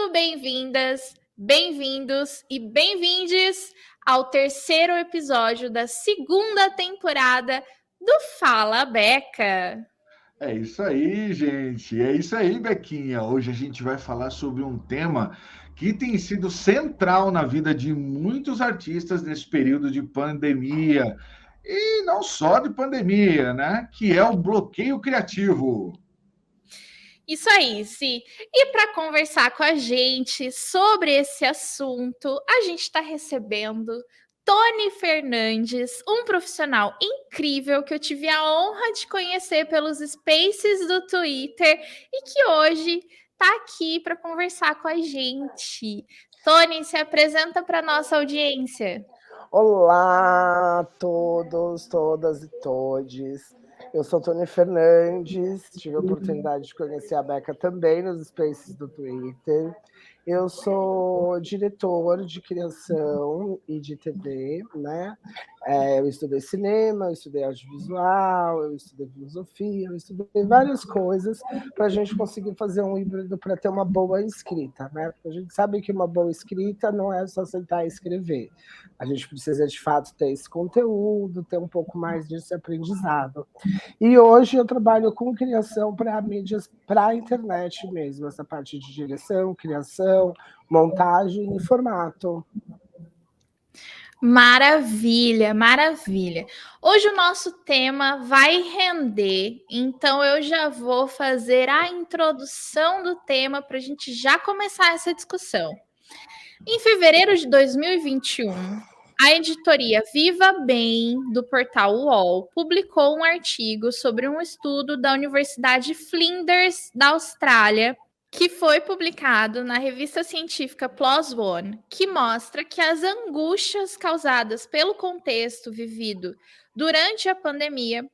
Muito bem-vindas, bem-vindos e bem-vindes ao terceiro episódio da segunda temporada do Fala Beca. É isso aí, gente. É isso aí, Bequinha. Hoje a gente vai falar sobre um tema que tem sido central na vida de muitos artistas nesse período de pandemia. E não só de pandemia, né? Que é o bloqueio criativo. Isso aí, Si. E para conversar com a gente sobre esse assunto, a gente está recebendo Tony Fernandes, um profissional incrível que eu tive a honra de conhecer pelos Spaces do Twitter e que hoje está aqui para conversar com a gente. Tony, se apresenta para nossa audiência. Olá a todos, todas e todes. Eu sou Tony Fernandes, tive a oportunidade de conhecer a Beca também nos Spaces do Twitter. Eu sou diretor de criação e de TV, né? Eu estudei cinema, eu estudei audiovisual, eu estudei filosofia, eu estudei várias coisas para a gente conseguir fazer um híbrido para ter uma boa escrita, né? Porque a gente sabe que uma boa escrita não é só sentar e escrever. A gente precisa, de fato, ter esse conteúdo, ter um pouco mais desse aprendizado. E hoje eu trabalho com criação para mídias, para a internet mesmo, essa parte de direção, criação, montagem e formato. Maravilha, maravilha. Hoje o nosso tema vai render, então eu já vou fazer a introdução do tema para a gente já começar essa discussão. Em fevereiro de 2021, a editoria Viva Bem, do portal UOL, publicou um artigo sobre um estudo da Universidade Flinders, da Austrália, que foi publicado na revista científica PLOS ONE, que mostra que as angústias causadas pelo contexto vivido durante a pandemia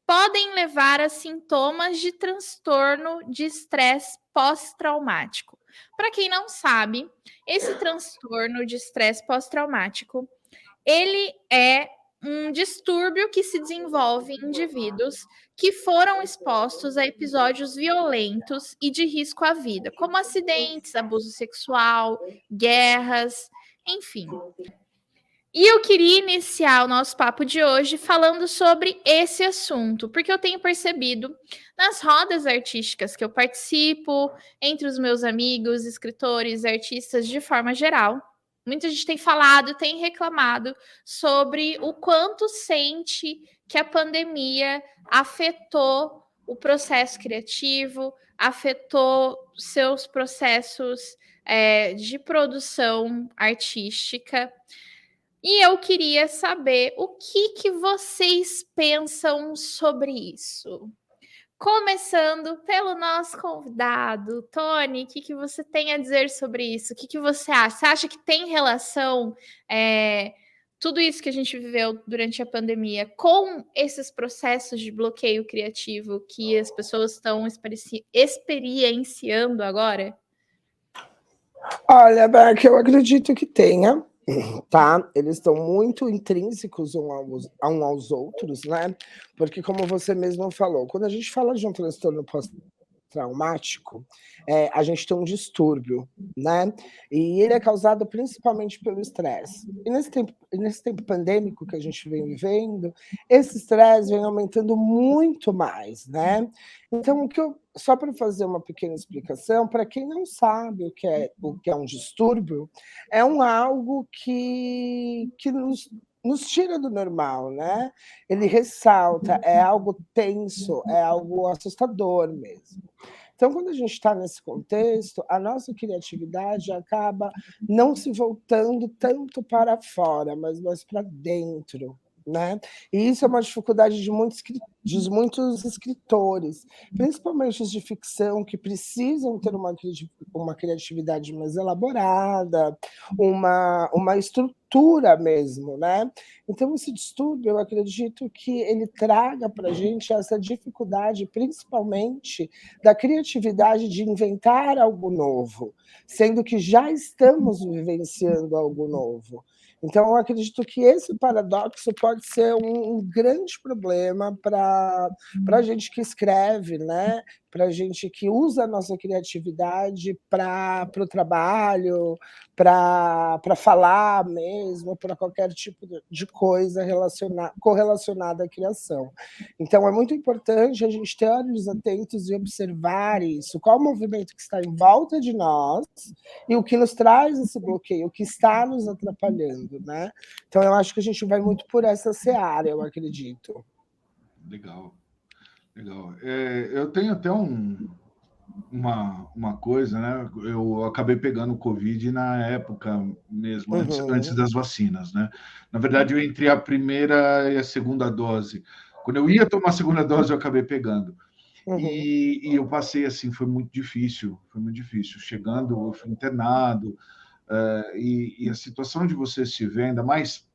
podem levar a sintomas de transtorno de estresse pós-traumático. Para quem não sabe, esse transtorno de estresse pós-traumático, ele é um distúrbio que se desenvolve em indivíduos que foram expostos a episódios violentos e de risco à vida, como acidentes, abuso sexual, guerras, enfim. E eu queria iniciar o nosso papo de hoje falando sobre esse assunto, porque eu tenho percebido nas rodas artísticas que eu participo, entre os meus amigos, escritores, artistas de forma geral, muita gente tem falado, tem reclamado sobre o quanto sente que a pandemia afetou o processo criativo, afetou seus processos de produção artística. E eu queria saber o que vocês pensam sobre isso. Começando pelo nosso convidado, Tony, o que você tem a dizer sobre isso? O que você acha? Você acha que tem relação tudo isso que a gente viveu durante a pandemia com esses processos de bloqueio criativo que as pessoas estão experienciando agora? Olha, Beck, eu acredito que tenha, tá? Eles estão muito intrínsecos uns aos outros, né? Porque, como você mesmo falou, quando a gente fala de um transtorno pós-traumático, a gente tem um distúrbio, né? E ele é causado principalmente pelo estresse. E nesse tempo pandêmico que a gente vem vivendo, esse estresse vem aumentando muito mais, né? Então, só para fazer uma pequena explicação, para quem não sabe o que é um distúrbio, é algo que nos tira do normal, né? Ele ressalta, é algo tenso, é algo assustador mesmo. Então, quando a gente está nesse contexto, a nossa criatividade acaba não se voltando tanto para fora, mas mais para dentro, né? E isso é uma dificuldade de muitos escritores, principalmente os de ficção, que precisam ter uma criatividade mais elaborada, uma estrutura mesmo, né? Então, esse distúrbio, eu acredito que ele traga para a gente essa dificuldade, principalmente da criatividade de inventar algo novo, sendo que já estamos vivenciando algo novo. Então, eu acredito que esse paradoxo pode ser um grande problema para a gente que escreve, né? para gente que usa a nossa criatividade para o trabalho, para falar mesmo, para qualquer tipo de coisa correlacionada à criação. Então, é muito importante a gente ter olhos atentos e observar isso, qual o movimento que está em volta de nós e o que nos traz esse bloqueio, o que está nos atrapalhando, né? Então, eu acho que a gente vai muito por essa seara, eu acredito. Legal, legal. Eu tenho até uma coisa, né? Eu acabei pegando o Covid na época mesmo, antes das vacinas, né? Na verdade, eu entrei a primeira e a segunda dose. Quando eu ia tomar a segunda dose, eu acabei pegando. E eu passei assim, foi muito difícil. Chegando, eu fui internado, e a situação de você se ver, ainda mais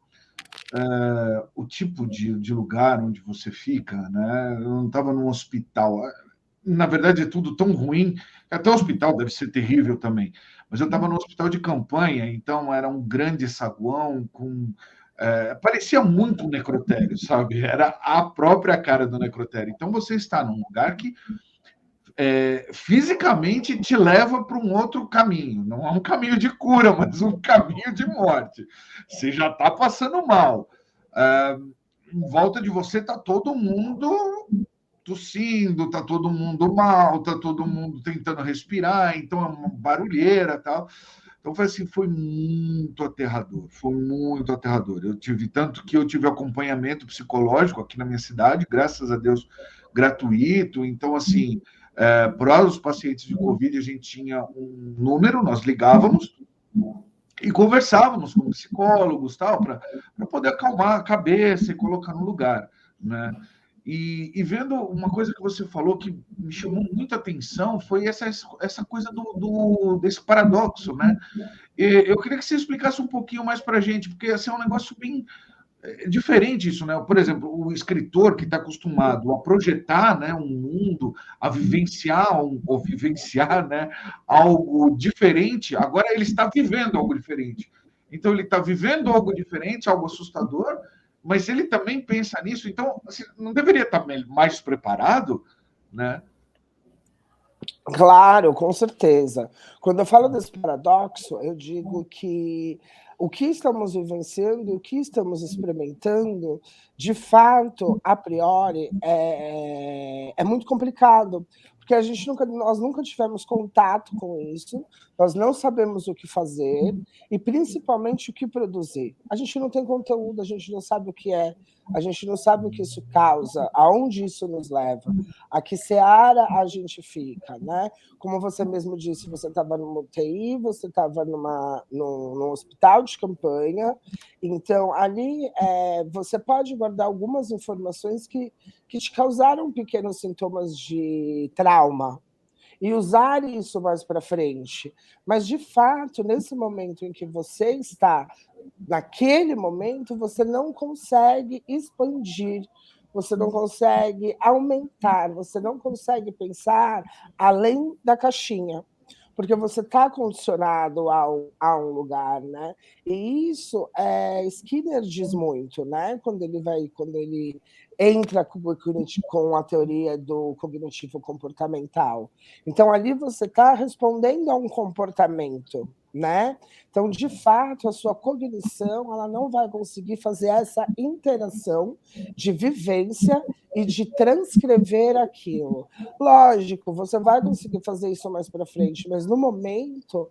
o tipo de lugar onde você fica, né? Eu não estava num hospital. Na verdade, é tudo tão ruim, até o hospital deve ser terrível também. Mas eu estava no hospital de campanha, então era um grande saguão parecia muito um necrotério, sabe? Era a própria cara do necrotério. Então você está num lugar que fisicamente te leva para um outro caminho. Não é um caminho de cura, mas um caminho de morte. Você já está passando mal. Em volta de você está todo mundo tossindo, está todo mundo mal, está todo mundo tentando respirar, então é uma barulheira, tal. Então foi muito aterrador, Eu tive acompanhamento psicológico aqui na minha cidade, graças a Deus, gratuito. Então, assim, para os pacientes de Covid, a gente tinha um número, nós ligávamos e conversávamos com psicólogos, tal, para poder acalmar a cabeça e colocar no lugar, né? E vendo uma coisa que você falou que me chamou muita atenção foi essa coisa desse paradoxo, né? Eu queria que você explicasse um pouquinho mais para a gente, porque assim, é um negócio bem diferente isso, né? Por exemplo, o escritor que está acostumado a projetar, né, um mundo, a vivenciar né, algo diferente, agora ele está vivendo algo diferente. Então, ele está vivendo algo diferente, algo assustador, mas ele também pensa nisso, então assim, não deveria estar mais preparado, né? Claro, com certeza. Quando eu falo desse paradoxo, eu digo que o que estamos vivenciando, o que estamos experimentando, de fato, a priori, é muito complicado, porque nós nunca tivemos contato com isso, nós não sabemos o que fazer e, principalmente, o que produzir. A gente não tem conteúdo, a gente não sabe o que é, a gente não sabe o que isso causa, aonde isso nos leva, a que seara a gente fica, né? Como você mesmo disse, você estava numa UTI, você estava num hospital de campanha, então ali você pode guardar algumas informações que te causaram pequenos sintomas de trauma, e usar isso mais para frente. Mas, de fato, nesse momento em que você está, naquele momento, você não consegue expandir, você não consegue aumentar, você não consegue pensar além da caixinha, porque você está condicionado a um lugar, né? E isso Skinner diz muito, né? Quando ele entra com a teoria do cognitivo comportamental. Então, ali você está respondendo a um comportamento, né? Então, de fato, a sua cognição ela não vai conseguir fazer essa interação de vivência e de transcrever aquilo. Lógico, você vai conseguir fazer isso mais para frente, mas no momento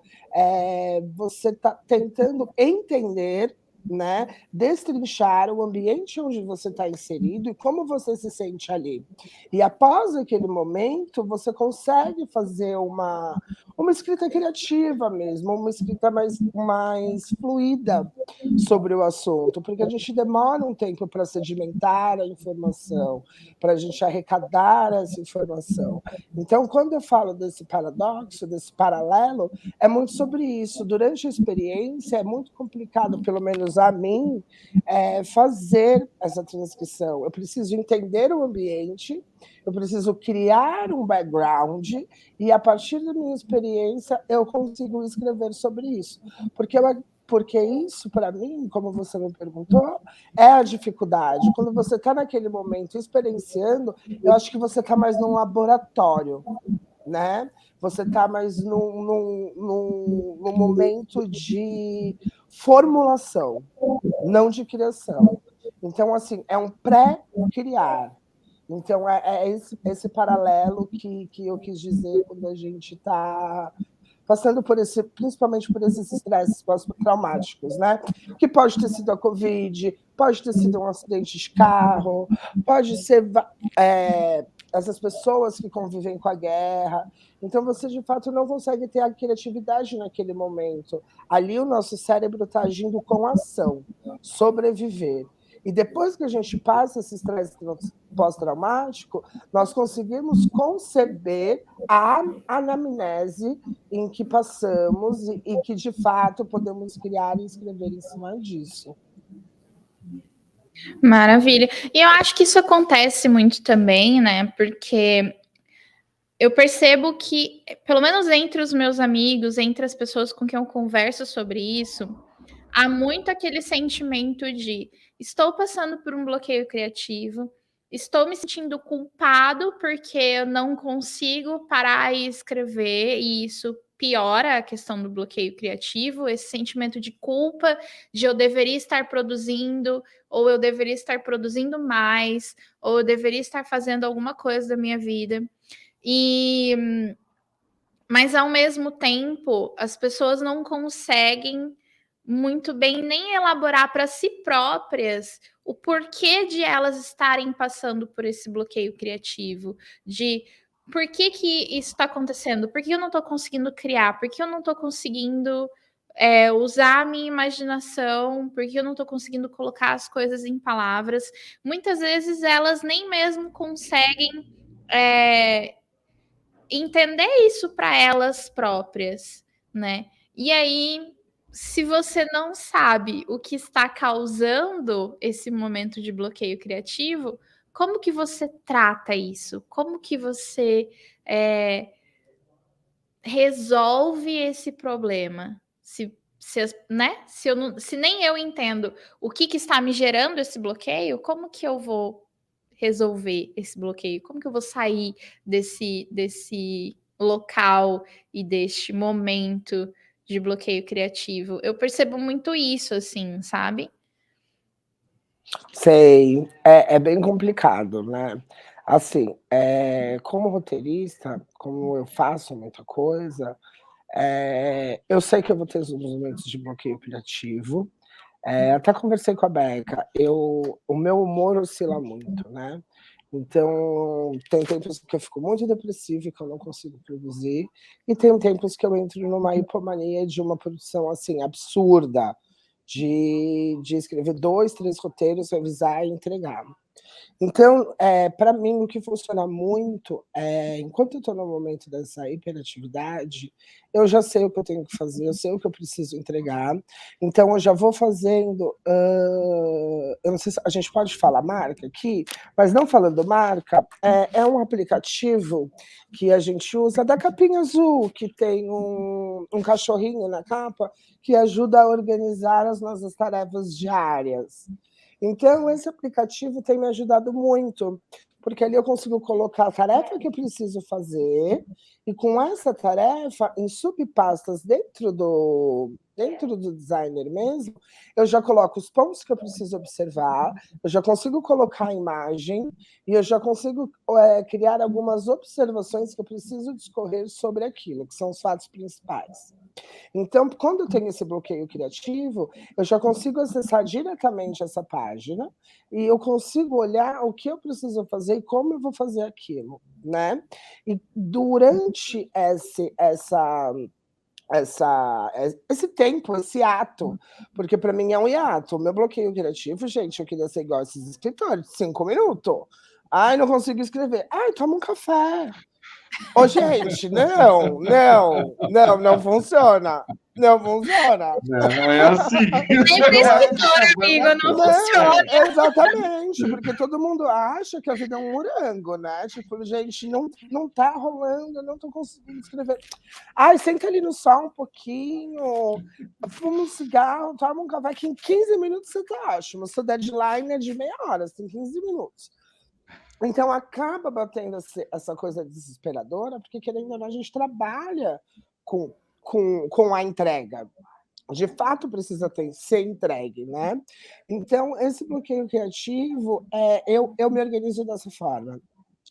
você está tentando entender, né, destrinchar o ambiente onde você está inserido e como você se sente ali. E após aquele momento, você consegue fazer uma escrita criativa mesmo, uma escrita mais fluida sobre o assunto, porque a gente demora um tempo para sedimentar a informação, para a gente arrecadar essa informação. Então, quando eu falo desse paradoxo, desse paralelo, é muito sobre isso. Durante a experiência, é muito complicado, pelo menos a mim, fazer essa transcrição. Eu preciso entender o ambiente, eu preciso criar um background e, a partir da minha experiência, eu consigo escrever sobre isso. porque isso, para mim, como você me perguntou, é a dificuldade. Quando você está naquele momento experienciando, eu acho que você está mais num laboratório, né? Você está mais num momento de formulação, não de criação. Então, assim, é um pré-criar. Então, é esse paralelo que eu quis dizer quando a gente está passando por principalmente por esses estresses pós-traumáticos, né? Que pode ter sido a Covid, pode ter sido um acidente de carro, pode ser essas pessoas que convivem com a guerra. Então, você, de fato, não consegue ter a criatividade naquele momento. Ali, o nosso cérebro está agindo com ação, sobreviver. E depois que a gente passa esse estresse pós-traumático, nós conseguimos conceber a anamnese em que passamos e que, de fato, podemos criar e escrever em cima disso. Maravilha. E eu acho que isso acontece muito também, né? Porque eu percebo que, pelo menos entre os meus amigos, entre as pessoas com quem eu converso sobre isso, há muito aquele sentimento de estou passando por um bloqueio criativo, estou me sentindo culpado porque eu não consigo parar e escrever, e isso piora a questão do bloqueio criativo, esse sentimento de culpa, de eu deveria estar produzindo, ou eu deveria estar produzindo mais, ou eu deveria estar fazendo alguma coisa da minha vida. Mas ao mesmo tempo, as pessoas não conseguem muito bem nem elaborar para si próprias o porquê de elas estarem passando por esse bloqueio criativo, de por que isso está acontecendo, por que eu não estou conseguindo criar, por que eu não estou conseguindo usar a minha imaginação, por que eu não estou conseguindo colocar as coisas em palavras. Muitas vezes elas nem mesmo conseguem entender isso para elas próprias, né? E aí, se você não sabe o que está causando esse momento de bloqueio criativo, como que você trata isso? Como que você resolve esse problema? Se nem eu entendo o que está me gerando esse bloqueio, como que eu vou resolver esse bloqueio? Como que eu vou sair desse local e deste momento de bloqueio criativo? Eu percebo muito isso, assim, sabe? Sei, é bem complicado, né? Assim, como roteirista, como eu faço muita coisa, eu sei que eu vou ter os momentos de bloqueio criativo. Até conversei com a Beca, o meu humor oscila muito, né? Então, tem tempos que eu fico muito depressiva e que eu não consigo produzir, e tem tempos que eu entro numa hipomania de uma produção assim absurda, de escrever 2, 3 roteiros, revisar e entregar. Então, para mim, o que funciona muito enquanto eu estou no momento dessa hiperatividade, eu já sei o que eu tenho que fazer, eu sei o que eu preciso entregar, então eu já vou fazendo. Eu não sei se a gente pode falar marca aqui, mas não falando marca, é um aplicativo que a gente usa da capinha azul, que tem um cachorrinho na capa, que ajuda a organizar as nossas tarefas diárias. Então, esse aplicativo tem me ajudado muito, porque ali eu consigo colocar a tarefa que eu preciso fazer, e com essa tarefa, em subpastas dentro do designer mesmo, eu já coloco os pontos que eu preciso observar, eu já consigo colocar a imagem, e eu já consigo criar algumas observações que eu preciso discorrer sobre aquilo, que são os fatos principais. Então, quando eu tenho esse bloqueio criativo, eu já consigo acessar diretamente essa página e eu consigo olhar o que eu preciso fazer e como eu vou fazer aquilo, né? E durante esse tempo, esse ato, porque para mim é um hiato. O meu bloqueio criativo, gente, eu queria ser igual esses escritores, 5 minutos. Ai, não consigo escrever. Ai, toma um café. Ô, gente, não funciona. Não funciona. Não é assim. Sempre escritor, amigo, não funciona. Exatamente, porque todo mundo acha que a vida é um morango, né? Tipo, gente, não tá rolando, não tô conseguindo escrever. Ai, senta ali no sol um pouquinho, fuma um cigarro, toma um café, que em 15 minutos você tá ótimo. Seu deadline é de meia hora, você tem 15 minutos. Então, acaba batendo essa coisa desesperadora, porque, querendo ou não, a gente trabalha com a entrega. De fato, precisa ser entregue, né? Então, esse bloqueio criativo, eu me organizo dessa forma.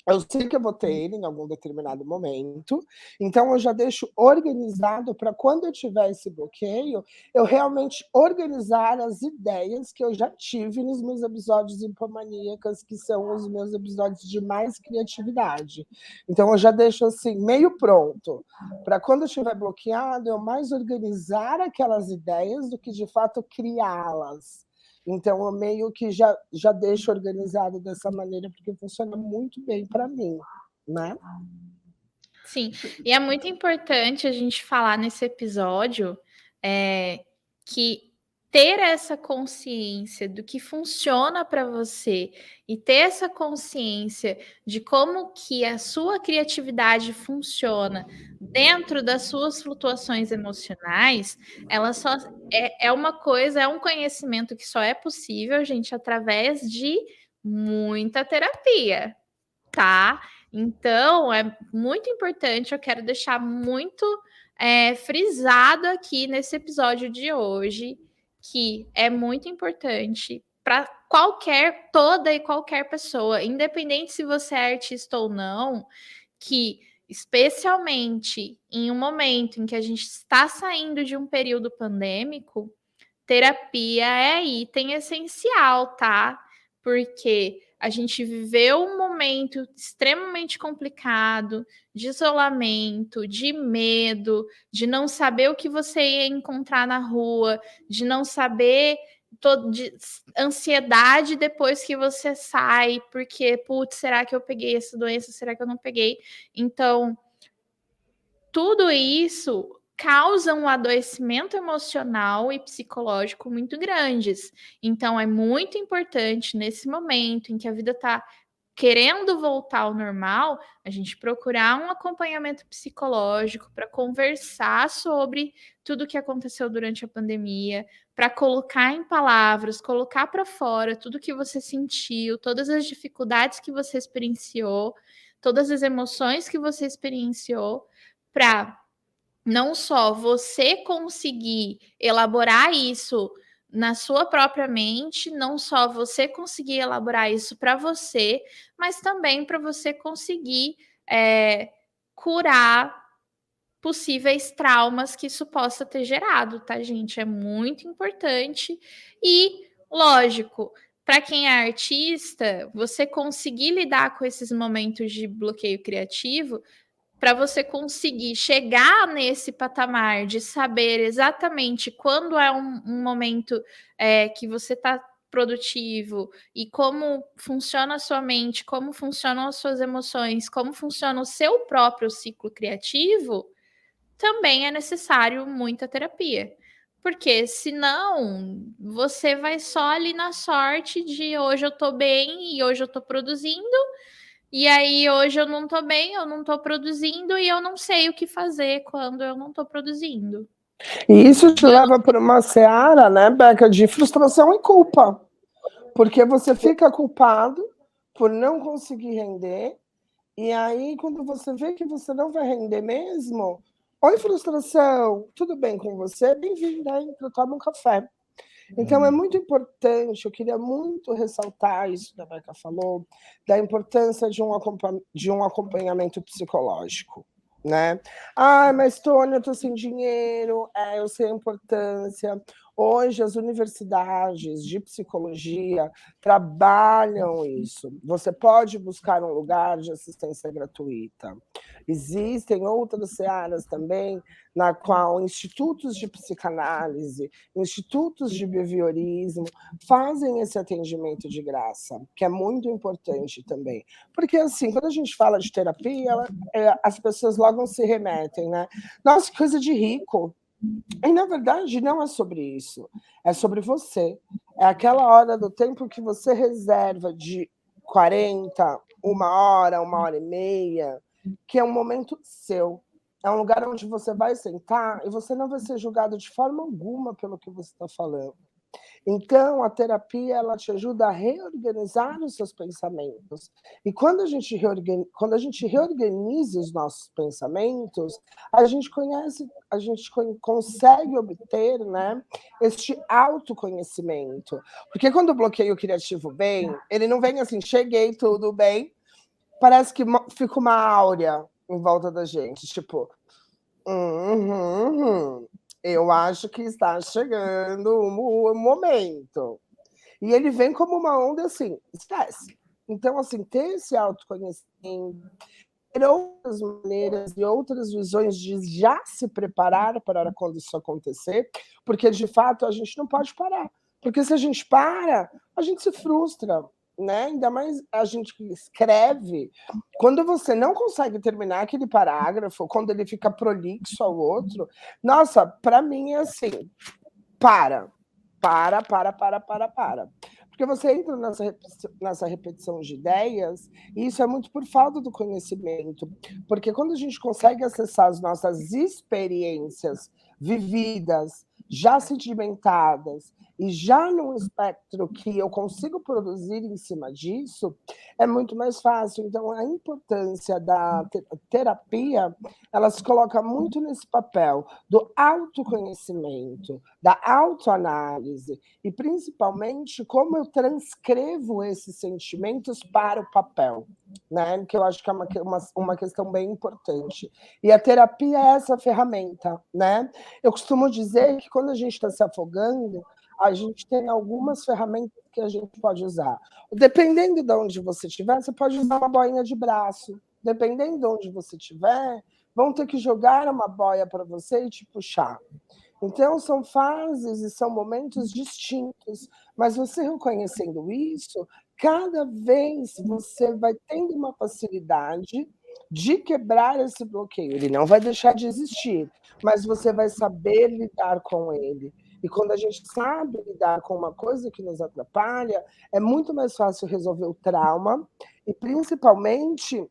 Eu sei que eu vou ter ele em algum determinado momento, então eu já deixo organizado para quando eu tiver esse bloqueio, eu realmente organizar as ideias que eu já tive nos meus episódios hipomaníacas, que são os meus episódios de mais criatividade. Então eu já deixo assim, meio pronto, para quando eu estiver bloqueado, eu mais organizar aquelas ideias do que de fato criá-las. Então, eu meio que já deixo organizado dessa maneira, porque funciona muito bem para mim, né? Sim, e é muito importante a gente falar nesse episódio que ter essa consciência do que funciona para você e ter essa consciência de como que a sua criatividade funciona dentro das suas flutuações emocionais, ela só é uma coisa, é um conhecimento que só é possível, gente, através de muita terapia, tá? Então, é muito importante, eu quero deixar muito frisado aqui nesse episódio de hoje, que é muito importante para toda e qualquer pessoa, independente se você é artista ou não, que especialmente em um momento em que a gente está saindo de um período pandêmico, terapia é item essencial, tá? Porque a gente viveu um momento extremamente complicado, de isolamento, de medo, de não saber o que você ia encontrar na rua, de não saber, de ansiedade depois que você sai, porque, putz, será que eu peguei essa doença? Será que eu não peguei? Então, tudo isso causa um adoecimento emocional e psicológico muito grandes. Então, é muito importante, nesse momento em que a vida está querendo voltar ao normal, a gente procurar um acompanhamento psicológico para conversar sobre tudo o que aconteceu durante a pandemia, para colocar em palavras, colocar para fora tudo que você sentiu, todas as dificuldades que você experienciou, todas as emoções que você experienciou, para não só você conseguir elaborar isso na sua própria mente, não só você conseguir elaborar isso para você, mas também para você conseguir curar possíveis traumas que isso possa ter gerado, tá, gente? É muito importante. E, lógico, para quem é artista, você conseguir lidar com esses momentos de bloqueio criativo, para você conseguir chegar nesse patamar de saber exatamente quando é um momento que você está produtivo e como funciona a sua mente, como funcionam as suas emoções, como funciona o seu próprio ciclo criativo, também é necessário muita terapia. Porque senão você vai só ali na sorte de hoje eu tô bem e hoje eu tô produzindo, e aí hoje eu não tô bem, eu não tô produzindo e eu não sei o que fazer quando eu não tô produzindo. E isso te leva para uma seara, né, Beca, de frustração e culpa. Porque você fica culpado por não conseguir render, e aí quando você vê que você não vai render mesmo, oi, frustração, tudo bem com você? Bem-vinda, entra, toma um café. Então, é muito importante, eu queria muito ressaltar isso que a Beca falou, da importância de um acompanhamento psicológico, né? Ah, mas Tônia, eu estou sem dinheiro, eu sei a importância. Hoje, as universidades de psicologia trabalham isso. Você pode buscar um lugar de assistência gratuita. Existem outras searas também, na qual institutos de psicanálise, institutos de behaviorismo fazem esse atendimento de graça, que é muito importante também. Porque, assim, quando a gente fala de terapia, as pessoas logo se remetem, né? Nossa, que coisa de rico. E, na verdade, não é sobre isso. É sobre você. É aquela hora do tempo que você reserva de 40, 1 hora e meia, que é um momento seu. É um lugar onde você vai sentar e você não vai ser julgado de forma alguma pelo que você está falando. Então, a terapia ela te ajuda a reorganizar os seus pensamentos. E quando a gente reorganiza os nossos pensamentos, a gente consegue obter, né, este autoconhecimento. Porque quando o bloqueio criativo vem, ele não vem assim, cheguei, tudo bem, parece que fica uma áurea em volta da gente, tipo, eu acho que está chegando o momento. E ele vem como uma onda assim, esquece. Então, assim, ter esse autoconhecimento, ter outras maneiras e outras visões de já se preparar para quando isso acontecer, porque de fato a gente não pode parar. Porque se a gente para, a gente se frustra, né? Ainda mais a gente que escreve, quando você não consegue terminar aquele parágrafo, quando ele fica prolixo ao outro, nossa, para mim é assim, para. Porque você entra nessa repetição de ideias, e isso é muito por falta do conhecimento. Porque quando a gente consegue acessar as nossas experiências vividas, já sedimentadas, e já num espectro que eu consigo produzir em cima disso, é muito mais fácil. Então, a importância da terapia, ela se coloca muito nesse papel do autoconhecimento, da autoanálise, e principalmente como eu transcrevo esses sentimentos para o papel, né? Que eu acho que é uma questão bem importante. E a terapia é essa ferramenta, né? Eu costumo dizer que quando a gente está se afogando, a gente tem algumas ferramentas que a gente pode usar. Dependendo de onde você estiver, você pode usar uma boinha de braço. Dependendo de onde você estiver, vão ter que jogar uma boia para você e te puxar. Então, são fases e são momentos distintos, mas você reconhecendo isso, cada vez você vai tendo uma facilidade de quebrar esse bloqueio. Ele não vai deixar de existir, mas você vai saber lidar com ele. E quando a gente sabe lidar com uma coisa que nos atrapalha, é muito mais fácil resolver o trauma e, principalmente,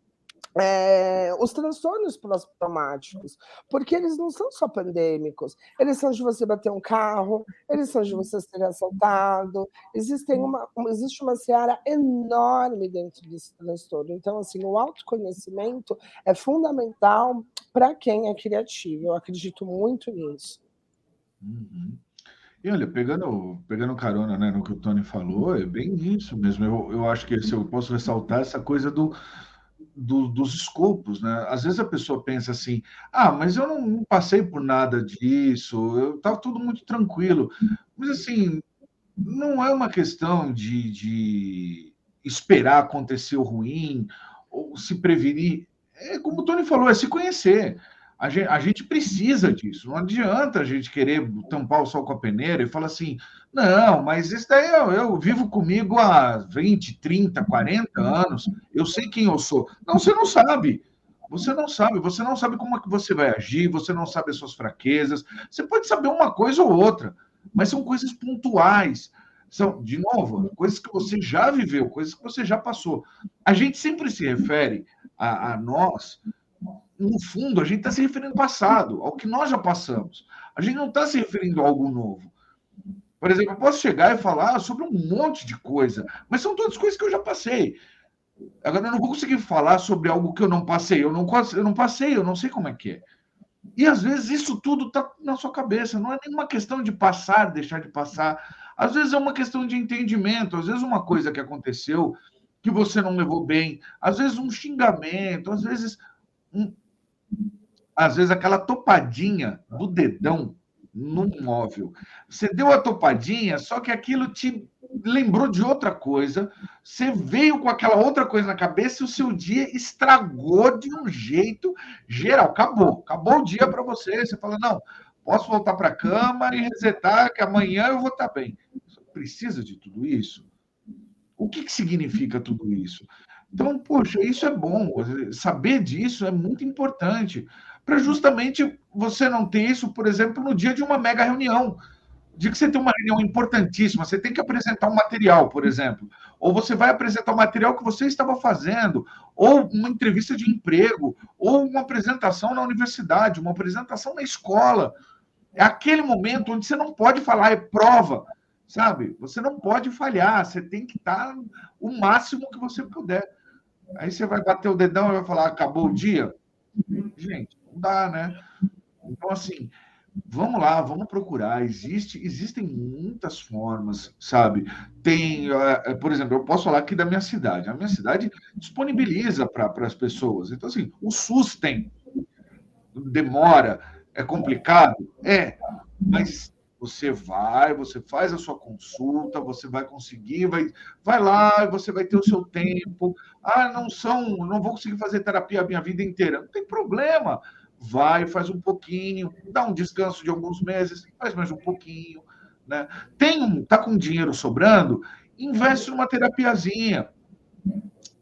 os transtornos pós-traumáticos, porque eles não são só pandêmicos, eles são de você bater um carro, eles são de você ser assaltado, existe uma seara enorme dentro desse transtorno. Então, assim, o autoconhecimento é fundamental para quem é criativo, eu acredito muito nisso. Uhum. E olha, pegando carona, né, no que o Tony falou, é bem isso mesmo. Eu acho que se eu posso ressaltar essa coisa dos escopos, né? Às vezes a pessoa pensa assim, mas eu não passei por nada disso, eu estava tudo muito tranquilo. Mas assim, não é uma questão de esperar acontecer o ruim ou se prevenir. É como o Tony falou, é se conhecer. A gente precisa disso. Não adianta a gente querer tampar o sol com a peneira e falar assim, não, mas isso daí eu vivo comigo há 20, 30, 40 anos, eu sei quem eu sou. Não, você não sabe. Você não sabe como é que você vai agir, você não sabe as suas fraquezas. Você pode saber uma coisa ou outra, mas são coisas pontuais. São, de novo, coisas que você já viveu, coisas que você já passou. A gente sempre se refere a nós, no fundo, a gente está se referindo ao passado, ao que nós já passamos. A gente não está se referindo a algo novo. Por exemplo, eu posso chegar e falar sobre um monte de coisa, mas são todas coisas que eu já passei. Agora, eu não vou conseguir falar sobre algo que eu não passei. Eu não passei, eu não sei como é que é. E às vezes isso tudo está na sua cabeça, não é nenhuma questão de passar, deixar de passar. Às vezes é uma questão de entendimento, às vezes uma coisa que aconteceu que você não levou bem, às vezes um xingamento, um, às vezes aquela topadinha do dedão num móvel. Você deu a topadinha, só que aquilo te lembrou de outra coisa, você veio com aquela outra coisa na cabeça e o seu dia estragou de um jeito geral. Acabou o dia para você. Você fala, não, posso voltar para a cama e resetar, que amanhã eu vou estar bem. Você precisa de tudo isso? O que significa tudo isso? Então, poxa, isso é bom. Saber disso é muito importante. para justamente você não ter isso, por exemplo, no dia de uma mega reunião. Dia que você tem uma reunião importantíssima, você tem que apresentar um material, por exemplo, ou você vai apresentar o material que você estava fazendo, ou uma entrevista de emprego, ou uma apresentação na universidade, uma apresentação na escola. É aquele momento onde você não pode falar, é prova, sabe? Você não pode falhar, você tem que estar o máximo que você puder. Aí você vai bater o dedão e vai falar, acabou o dia? Gente, não dá, né? Então, assim, vamos lá, vamos procurar. Existem muitas formas, sabe? Tem, por exemplo, eu posso falar aqui da minha cidade. A minha cidade disponibiliza para as pessoas. Então, assim, o SUS tem. Demora, é complicado? É, mas você faz a sua consulta, você vai conseguir, vai lá, você vai ter o seu tempo. Ah, não vou conseguir fazer terapia a minha vida inteira. Não tem problema. Vai, faz um pouquinho, dá um descanso de alguns meses, faz mais um pouquinho, né? Tá com dinheiro sobrando, investe numa terapiazinha,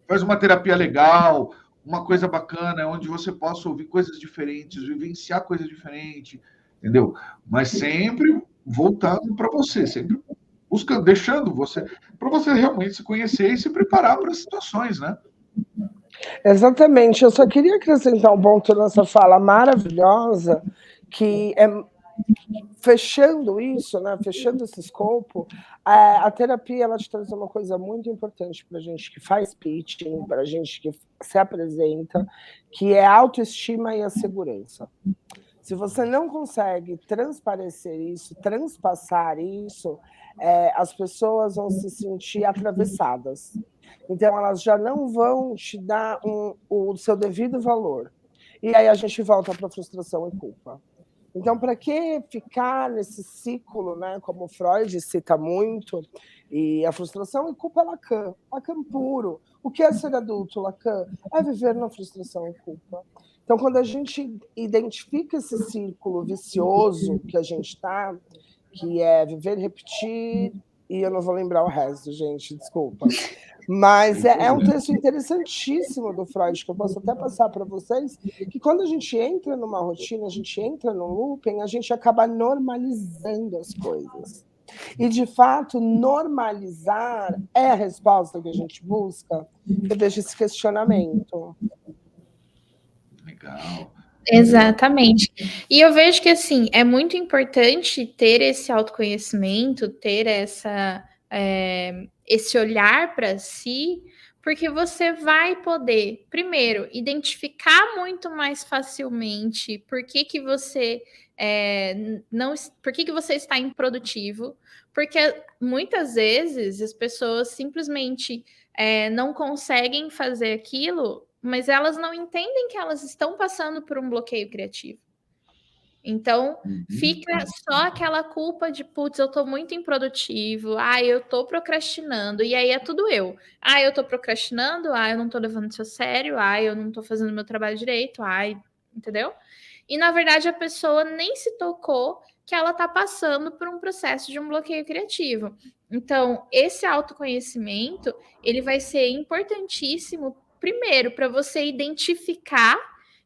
faz uma terapia legal, uma coisa bacana, onde você possa ouvir coisas diferentes, vivenciar coisas diferentes, entendeu? Mas sempre voltando para você, sempre deixando você, para você realmente se conhecer e se preparar para as situações, né? Exatamente. Eu só queria acrescentar um ponto nessa fala maravilhosa, que é fechando isso, né, fechando esse escopo, a terapia ela te traz uma coisa muito importante para a gente que faz pitching, para a gente que se apresenta, que é a autoestima e a segurança. Se você não consegue transparecer isso, transpassar isso, as pessoas vão se sentir atravessadas. Então, elas já não vão te dar o seu devido valor. E aí a gente volta para a frustração e culpa. Então, para que ficar nesse ciclo, né, como Freud cita muito, e a frustração e culpa é Lacan puro. O que é ser adulto, Lacan? É viver na frustração e culpa. Então, quando a gente identifica esse círculo vicioso que a gente está, que é viver, repetir, e eu não vou lembrar o resto, gente, desculpa. Mas é um texto interessantíssimo do Freud, que eu posso até passar para vocês, que quando a gente entra numa rotina, a gente entra num looping, a gente acaba normalizando as coisas. E, de fato, normalizar é a resposta que a gente busca? Eu deixo esse questionamento. Legal. Exatamente. E eu vejo que, assim, é muito importante ter esse autoconhecimento, ter esse olhar para si, porque você vai poder, primeiro, identificar muito mais facilmente por que você por que você está improdutivo, porque muitas vezes as pessoas simplesmente não conseguem fazer aquilo, mas elas não entendem que elas estão passando por um bloqueio criativo. Então, fica só aquela culpa de, putz, eu tô muito improdutivo, eu tô procrastinando, e aí é tudo eu. Eu tô procrastinando, eu não tô levando isso a sério, eu não tô fazendo meu trabalho direito, entendeu? E, na verdade, a pessoa nem se tocou que ela tá passando por um processo de um bloqueio criativo. Então, esse autoconhecimento, ele vai ser importantíssimo, primeiro, para você identificar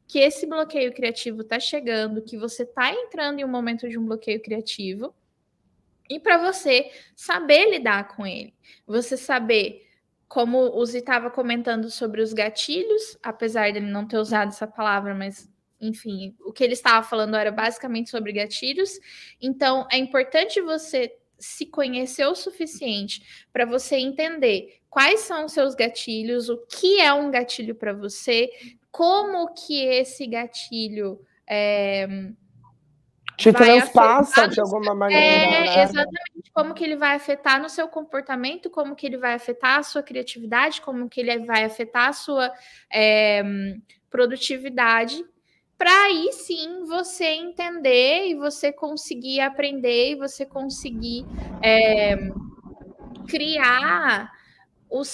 que esse bloqueio criativo está chegando, que você está entrando em um momento de um bloqueio criativo, e para você saber lidar com ele. Você saber, como o Zi estava comentando sobre os gatilhos, apesar dele não ter usado essa palavra, mas enfim, o que ele estava falando era basicamente sobre gatilhos. Então, é importante você se conhecer o suficiente para você entender quais são os seus gatilhos, o que é um gatilho para você, como que esse gatilho te transpassa de alguma maneira. Né? Exatamente, como que ele vai afetar no seu comportamento, como que ele vai afetar a sua criatividade, como que ele vai afetar a sua produtividade, para aí sim você entender e você conseguir aprender e você conseguir criar as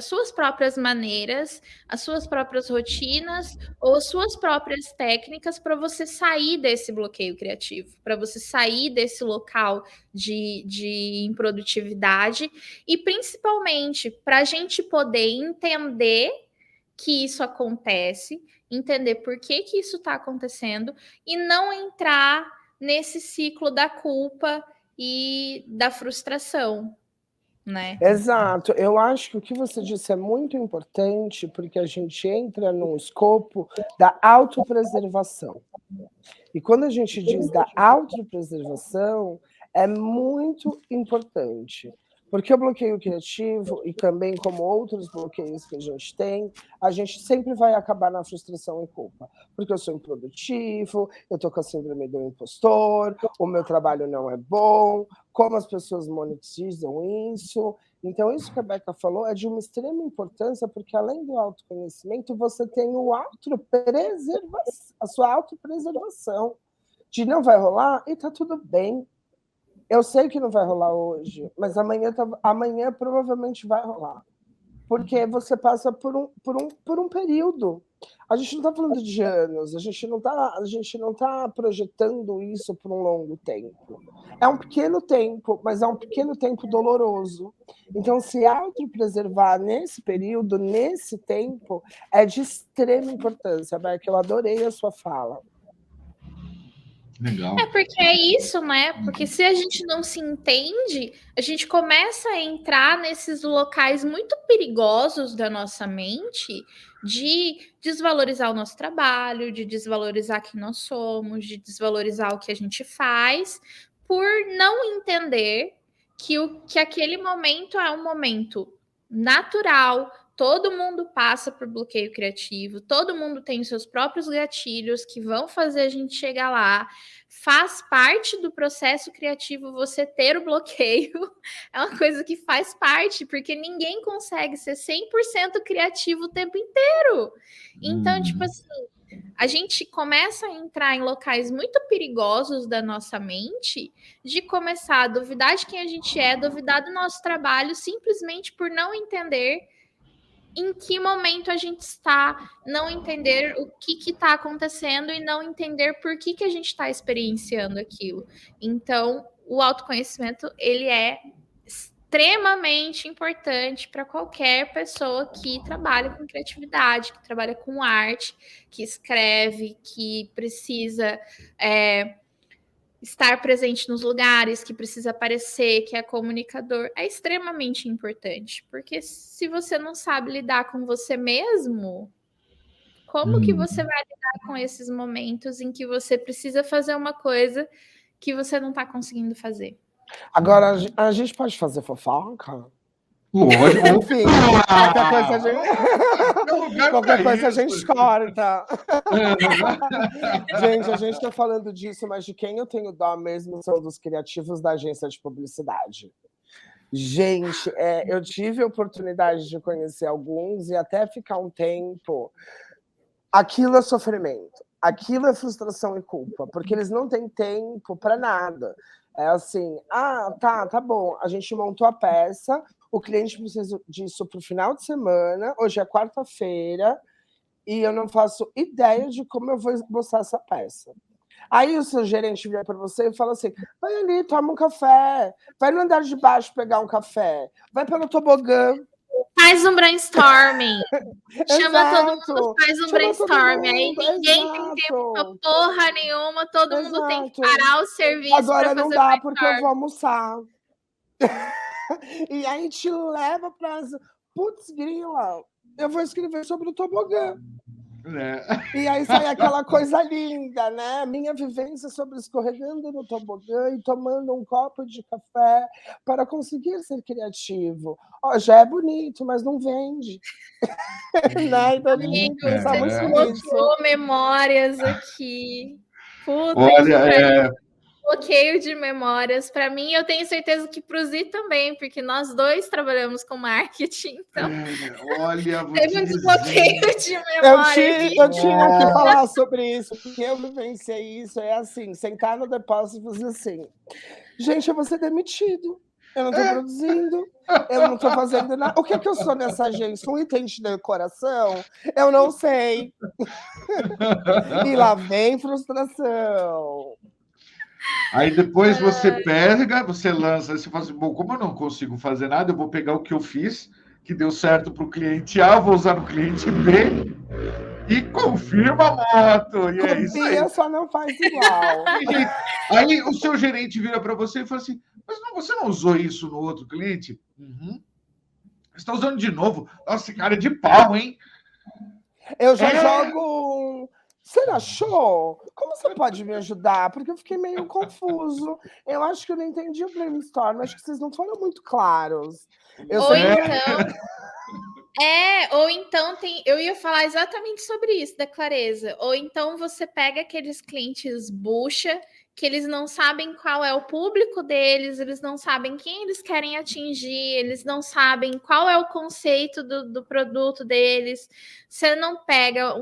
suas próprias maneiras, as suas próprias rotinas ou as suas próprias técnicas para você sair desse bloqueio criativo, para você sair desse local de improdutividade e principalmente para a gente poder entender que isso acontece, entender por que isso está acontecendo e não entrar nesse ciclo da culpa e da frustração, né? Exato. Eu acho que o que você disse é muito importante, porque a gente entra num escopo da autopreservação. E quando a gente diz da autopreservação, é muito importante, porque o bloqueio criativo, e também como outros bloqueios que a gente sempre vai acabar na frustração e culpa, porque eu sou improdutivo, eu estou com a síndrome do impostor, o meu trabalho não é bom, como as pessoas monetizam isso. Então, isso que a Beca falou é de uma extrema importância, porque além do autoconhecimento, você tem a sua autopreservação, de não vai rolar e tá tudo bem. Eu sei que não vai rolar hoje, mas amanhã provavelmente vai rolar. Porque você passa por um período. A gente não está falando de anos, a gente não tá projetando isso por um longo tempo. É um pequeno tempo, mas é um pequeno tempo doloroso. Então, se autopreservar nesse período, nesse tempo, é de extrema importância, Beca. Eu adorei a sua fala. Legal. É porque é isso, né? Porque se a gente não se entende, a gente começa a entrar nesses locais muito perigosos da nossa mente de desvalorizar o nosso trabalho, de desvalorizar quem nós somos, de desvalorizar o que a gente faz, por não entender que aquele momento é um momento natural. Todo mundo passa por bloqueio criativo, todo mundo tem os seus próprios gatilhos que vão fazer a gente chegar lá. Faz parte do processo criativo você ter o bloqueio, é uma coisa que faz parte, porque ninguém consegue ser 100% criativo o tempo inteiro. Então, tipo assim, a gente começa a entrar em locais muito perigosos da nossa mente, de começar a duvidar de quem a gente é, duvidar do nosso trabalho, simplesmente por não entender em que momento a gente está, não entender o que está acontecendo e não entender por que a gente está experienciando aquilo. Então, o autoconhecimento, ele é extremamente importante para qualquer pessoa que trabalha com criatividade, que trabalha com arte, que escreve, que precisa estar presente nos lugares, que precisa aparecer, que é comunicador, é extremamente importante. Porque se você não sabe lidar com você mesmo, como que você vai lidar com esses momentos em que você precisa fazer uma coisa que você não está conseguindo fazer? Agora, a gente pode fazer fofoca? Lógico. Enfim, qualquer coisa a gente corta. Gente, a gente está falando disso, mas de quem eu tenho dó mesmo são dos criativos da agência de publicidade. Gente, eu tive a oportunidade de conhecer alguns e até ficar um tempo. Aquilo é sofrimento, aquilo é frustração e culpa, porque eles não têm tempo para nada. É assim, tá bom, a gente montou a peça, o cliente precisa disso para o final de semana, hoje é quarta-feira, e eu não faço ideia de como eu vou esboçar essa peça. Aí o seu gerente vira para você e fala assim, vai ali, toma um café, vai no andar de baixo pegar um café, vai pelo tobogã. Faz um brainstorming. Chama todo mundo, faz um brainstorming. Aí ninguém tem tempo pra porra nenhuma, todo mundo tem que parar o serviço. Agora não dá porque eu vou almoçar. E aí te leva para putz, grila, eu vou escrever sobre o tobogã. E aí sai aquela coisa linda, né? Minha vivência sobre escorregando no tobogã e tomando um copo de café para conseguir ser criativo. Já é bonito, mas não vende. Né? Então, você bloqueou memórias aqui. Puta Olha, bloqueio de memórias. Para mim, eu tenho certeza que para o Zi também, porque nós dois trabalhamos com marketing. Então, olha, teve um desbloqueio de memória. Eu tinha que falar sobre isso, porque eu vivenciei isso. É assim, sentar no depósito e fazer assim. Gente, eu vou ser demitido. Eu não estou produzindo, eu não estou fazendo nada. O que eu sou nessa agência? Um item de decoração? Eu não sei. E lá vem frustração. Aí depois você pega, você lança, você fala assim, bom, como eu não consigo fazer nada, eu vou pegar o que eu fiz, que deu certo para o cliente A, vou usar no cliente B e confirma a moto. E é isso aí. Copia, só não faz igual. Aí o seu gerente vira para você e fala assim, mas não, você não usou isso no outro cliente? Uhum. Você está usando de novo? Nossa, cara de pau, hein? Eu já jogo. Você achou? Como você pode me ajudar? Porque eu fiquei meio confuso. Eu acho que eu não entendi o brainstorm. Acho que vocês não foram muito claros. Ou então eu ia falar exatamente sobre isso, da clareza. Ou então você pega aqueles clientes bucha, que eles não sabem qual é o público deles, eles não sabem quem eles querem atingir, eles não sabem qual é o conceito do produto deles. Você não pega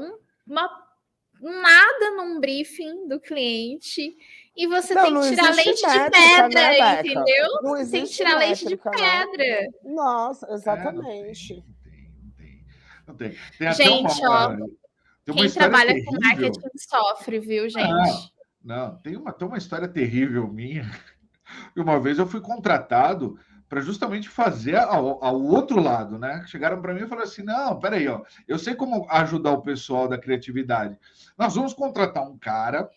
nada num briefing do cliente e você tem que tirar leite de pedra, né, entendeu? Você tem que tirar leite de pedra. Nossa, exatamente. Não tem. Tem até gente, quem trabalha terrível. com marketing sofre, viu, gente? Não, tem uma história terrível minha. Uma vez eu fui contratado para justamente fazer ao outro lado, né? Chegaram para mim e falaram assim, não, peraí, eu sei como ajudar o pessoal da criatividade. Nós vamos contratar um cara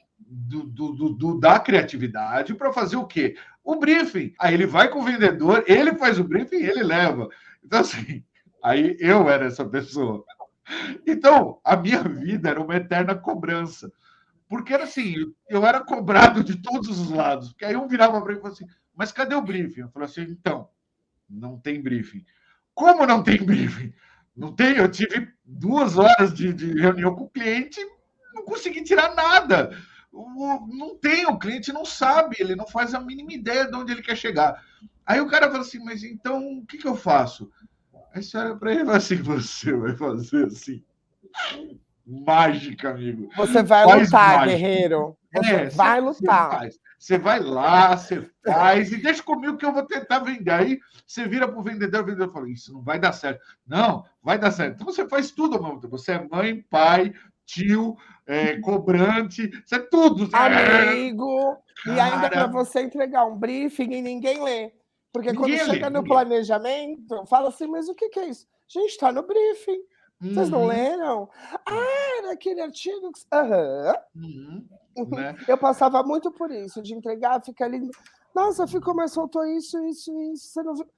da criatividade para fazer o quê? O briefing. Aí ele vai com o vendedor, ele faz o briefing e ele leva. Então, assim, aí eu era essa pessoa. Então, a minha vida era uma eterna cobrança. Porque era assim, eu era cobrado de todos os lados. Porque aí um virava para mim e falava assim, mas cadê o briefing? Eu falei assim, então, não tem briefing. Como não tem briefing? Não tem, eu tive 2 horas de reunião com o cliente, não consegui tirar nada. Não tem, o cliente não sabe, ele não faz a mínima ideia de onde ele quer chegar. Aí o cara fala assim, mas então o que eu faço? Aí você olha para ele e fala assim, você vai fazer assim. Mágica, amigo. Você vai lutar, mágica. Guerreiro. Você vai lutar. Você vai lá, você faz, e deixa comigo que eu vou tentar vender. Aí você vira para o vendedor fala, isso não vai dar certo. Não, vai dar certo. Então você faz tudo ao mesmo tempo. Você é mãe, pai, tio, cobrante, você é tudo. Amigo. Cara... E ainda para você entregar um briefing e ninguém lê. Porque quando chega no planejamento, fala assim, mas o que é isso? Gente, está no briefing. Vocês não leram? Era aquele artigo que... Né? Eu passava muito por isso, de entregar, ficar ali... Nossa, ficou, mas faltou isso. Você não viu?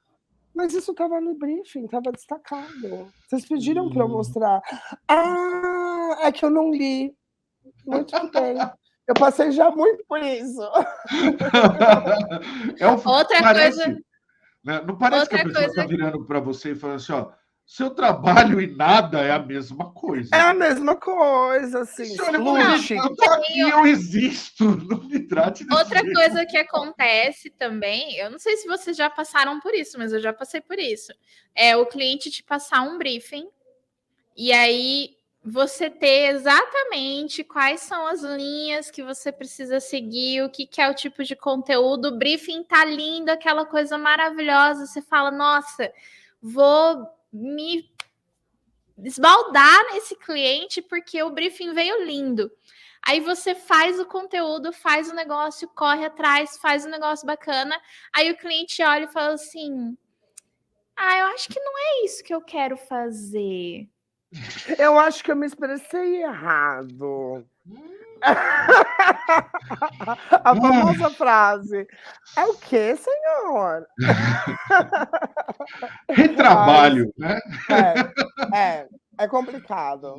Mas isso estava no briefing, estava destacado. Vocês pediram para eu mostrar. É que eu não li. Muito bem. Eu passei já muito por isso. Outra coisa... Não parece que a pessoa está virando para você e falando assim, seu trabalho e nada é a mesma coisa. É a mesma coisa, assim. Eu tô aqui, eu existo. Não me trate desse Outra jeito. coisa que acontece também, eu não sei se vocês já passaram por isso, mas eu já passei por isso. É o cliente te passar um briefing e aí você ter exatamente quais são as linhas que você precisa seguir, o que é o tipo de conteúdo. O briefing tá lindo, aquela coisa maravilhosa. Você fala, nossa, vou me esbaldar nesse cliente porque o briefing veio lindo. Aí você faz o conteúdo, faz o negócio, corre atrás, faz um negócio bacana. Aí o cliente olha e fala assim, eu acho que não é isso que eu quero fazer. Eu acho que eu me expressei errado. A famosa frase. É o quê, senhor? Retrabalho, né? É complicado.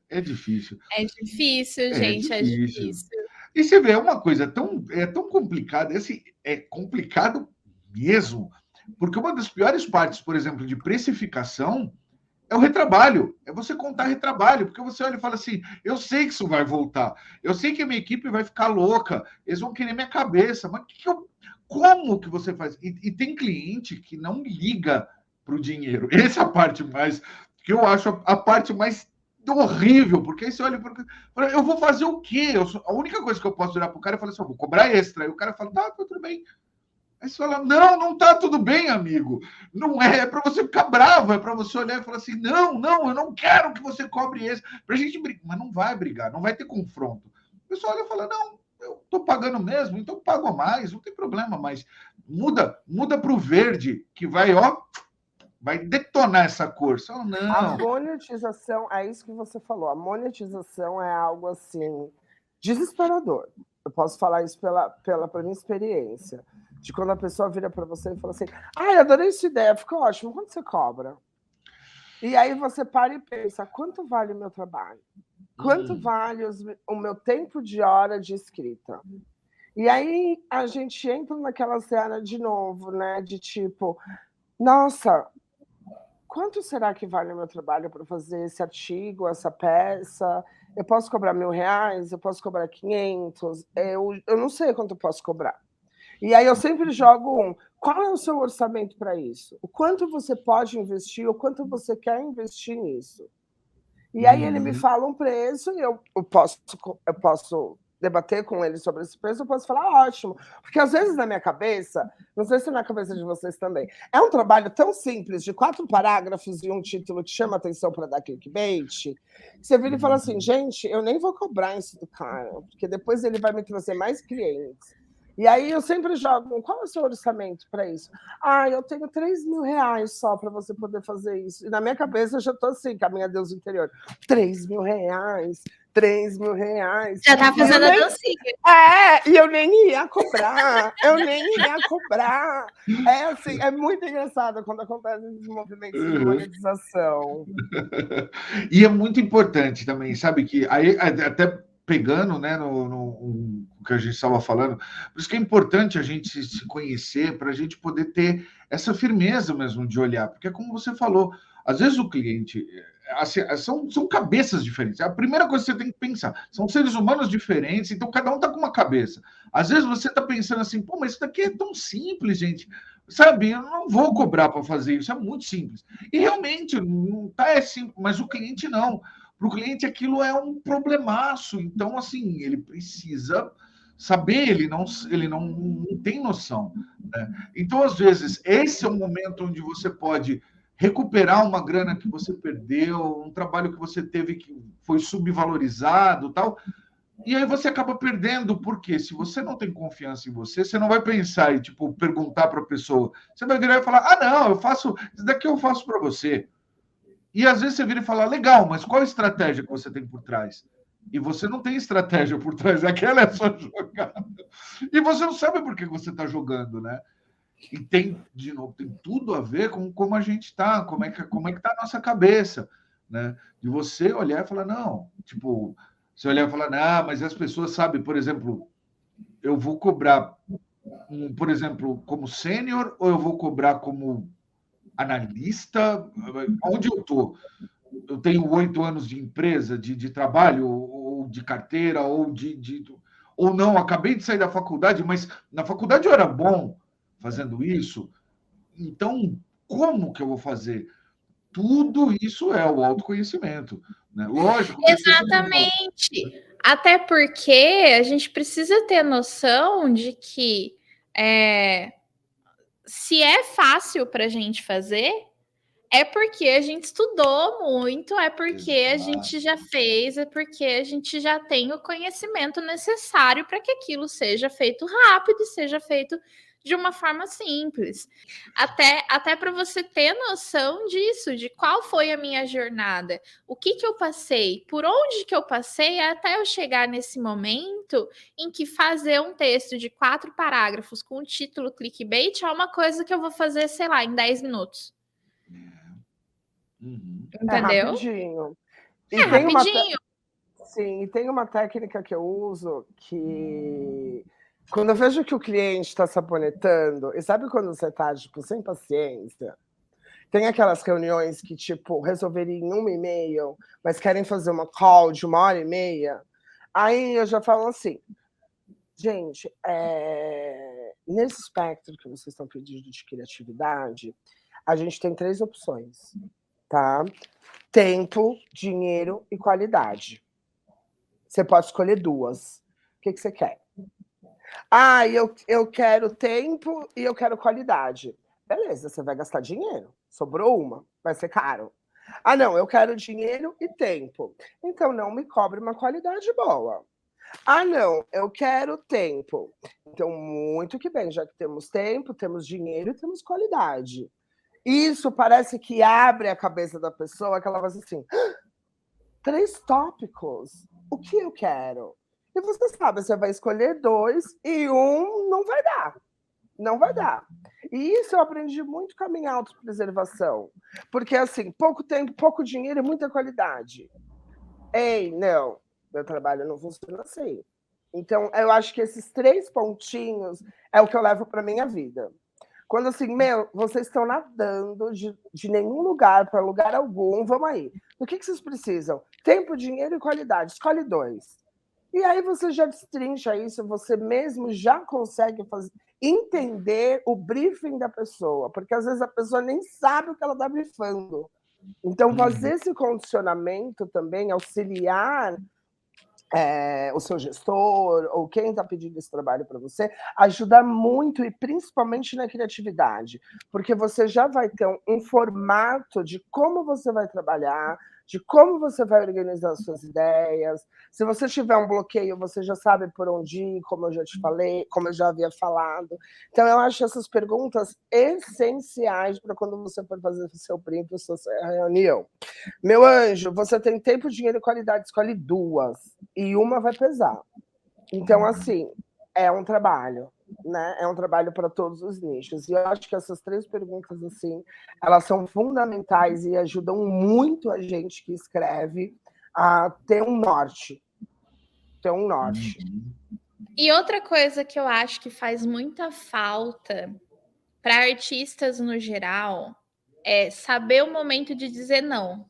É difícil. É difícil, gente, é difícil. E você vê, é uma coisa tão complicada, é complicado mesmo, porque uma das piores partes, por exemplo, de precificação é o retrabalho, é você contar retrabalho, porque você olha e fala assim, eu sei que isso vai voltar, eu sei que a minha equipe vai ficar louca, eles vão querer minha cabeça, mas como que você faz? E tem cliente que não liga para o dinheiro, essa é a parte mais, que eu acho a parte mais horrível, porque aí você olha, eu vou fazer o quê? A única coisa que eu posso olhar para o cara e falar assim, vou cobrar extra, aí o cara fala, tá, tudo bem. Aí você fala, não tá tudo bem, amigo. Não é para você ficar bravo, é para você olhar e falar assim, não, eu não quero que você cobre esse. Para a gente brigar, mas não vai brigar, não vai ter confronto. O pessoal olha e fala, não, eu estou pagando mesmo, então pago a mais, não tem problema, mas muda para o verde, que vai vai detonar essa cor. Só A não. monetização, é isso que você falou, a monetização é algo assim desesperador. Eu posso falar isso pela minha experiência. De quando a pessoa vira para você e fala assim: ai, adorei sua ideia, ficou ótimo, quanto você cobra? E aí você para e pensa: quanto vale o meu trabalho? Quanto vale o meu tempo de hora de escrita? E aí a gente entra naquela cena de novo, né? De tipo, nossa, quanto será que vale o meu trabalho para fazer esse artigo, essa peça? Eu posso cobrar R$1.000? Eu posso cobrar 500? Eu não sei quanto eu posso cobrar. E aí eu sempre jogo qual é o seu orçamento para isso? O quanto você pode investir, o quanto você quer investir nisso? E aí ele me fala um preço e eu posso debater com ele sobre esse preço, eu posso falar, ótimo. Porque às vezes na minha cabeça, não sei se na cabeça de vocês também, é um trabalho tão simples, de 4 parágrafos e um título que chama atenção para dar clickbait, que você vira e fala assim, gente, eu nem vou cobrar isso do cara, porque depois ele vai me trazer mais clientes. E aí eu sempre jogo, qual é o seu orçamento para isso? Ah, eu tenho R$3.000 só para você poder fazer isso. E na minha cabeça eu já estou assim, com a minha deusa interior. R$3.000, R$3.000. Já tá fazendo a dancinha. E eu nem ia cobrar. É assim, é muito engraçado quando acontecem esses movimentos de monetização. E é muito importante também, sabe, que aí até pegando, né, no que a gente estava falando, por isso que é importante a gente se conhecer, para a gente poder ter essa firmeza mesmo de olhar, porque é como você falou, às vezes o cliente, assim, são cabeças diferentes. A primeira coisa que você tem que pensar, são seres humanos diferentes, então cada um está com uma cabeça. Às vezes você está pensando assim, pô, mas isso daqui é tão simples, gente, sabe, eu não vou cobrar para fazer isso, é muito simples. E realmente, não tá simples, mas o cliente não. Para o cliente aquilo é um problemaço. Então, assim, ele precisa saber, ele não tem noção. Né? Então, às vezes, esse é o momento onde você pode recuperar uma grana que você perdeu, um trabalho que você teve que foi subvalorizado, tal. E aí você acaba perdendo, porque se você não tem confiança em você, você não vai pensar e tipo perguntar para a pessoa. Você vai virar e falar: "Ah, não, eu faço, isso daqui eu faço para você". E às vezes você vira e fala, legal, mas qual a estratégia que você tem por trás? E você não tem estratégia por trás, aquela é a sua jogada. E você não sabe por que você está jogando, né? E tem, de novo, tem tudo a ver com como a gente está, como é que está a nossa cabeça, né? De você olhar e falar, não, tipo, você olhar e falar, não, mas as pessoas sabem, por exemplo, eu vou cobrar, por exemplo, como sênior ou eu vou cobrar como analista? Onde eu estou? Eu tenho 8 anos de empresa, de trabalho, ou de carteira, ou não, acabei de sair da faculdade, mas na faculdade eu era bom fazendo isso, então como que eu vou fazer? Tudo isso é o autoconhecimento. Né? Lógico que exatamente. Até porque a gente precisa ter noção de que se é fácil para a gente fazer, é porque a gente estudou muito, é porque a gente já fez, é porque a gente já tem o conhecimento necessário para que aquilo seja feito rápido e seja feito de uma forma simples. Até para você ter noção disso, de qual foi a minha jornada, o que eu passei, por onde que eu passei até eu chegar nesse momento em que fazer um texto de 4 parágrafos com o título clickbait é uma coisa que eu vou fazer, sei lá, em 10 minutos. Entendeu? Rapidinho. Rapidinho. Sim, e tem uma técnica que eu uso que quando eu vejo que o cliente está sabonetando, e sabe quando você está tipo, sem paciência? Tem aquelas reuniões que, tipo, resolveriam em 1h30, mas querem fazer uma call de 1h30. Aí eu já falo assim, gente, nesse espectro que vocês estão pedindo de criatividade, a gente tem 3 opções, tá? Tempo, dinheiro e qualidade. Você pode escolher 2. O que você quer? Eu quero tempo e eu quero qualidade. Beleza, você vai gastar dinheiro. Sobrou uma, vai ser caro. Não, eu quero dinheiro e tempo. Então não me cobre uma qualidade boa. Não, eu quero tempo. Então, muito que bem, já que temos tempo, temos dinheiro e temos qualidade. Isso parece que abre a cabeça da pessoa, que ela vai assim, 3 tópicos, o que eu quero? E você sabe, você vai escolher 2 e um não vai dar. Não vai dar. E isso eu aprendi muito com a minha autopreservação. Porque, assim, pouco tempo, pouco dinheiro e muita qualidade. Ei, não, meu trabalho não funciona assim. Então, eu acho que esses 3 pontinhos é o que eu levo para minha vida. Quando assim, vocês estão nadando de nenhum lugar para lugar algum, vamos aí. O que vocês precisam? Tempo, dinheiro e qualidade. Escolhe 2. E aí você já destrincha isso, você mesmo já consegue entender o briefing da pessoa, porque às vezes a pessoa nem sabe o que ela está briefando. Então, fazer esse condicionamento também, auxiliar o seu gestor ou quem está pedindo esse trabalho para você, ajuda muito e principalmente na criatividade, porque você já vai ter um formato de como você vai trabalhar, de como você vai organizar as suas ideias. Se você tiver um bloqueio, você já sabe por onde ir, como eu já te falei, como eu já havia falado. Então, eu acho essas perguntas essenciais para quando você for fazer o seu briefing, a sua reunião. Meu anjo, você tem tempo, dinheiro e qualidade, escolhe 2, e uma vai pesar. Então, assim, é um trabalho, né? É um trabalho para todos os nichos. E eu acho que essas 3 perguntas, assim, elas são fundamentais e ajudam muito a gente que escreve a ter um norte. Ter um norte. E outra coisa que eu acho que faz muita falta para artistas no geral é saber o momento de dizer não.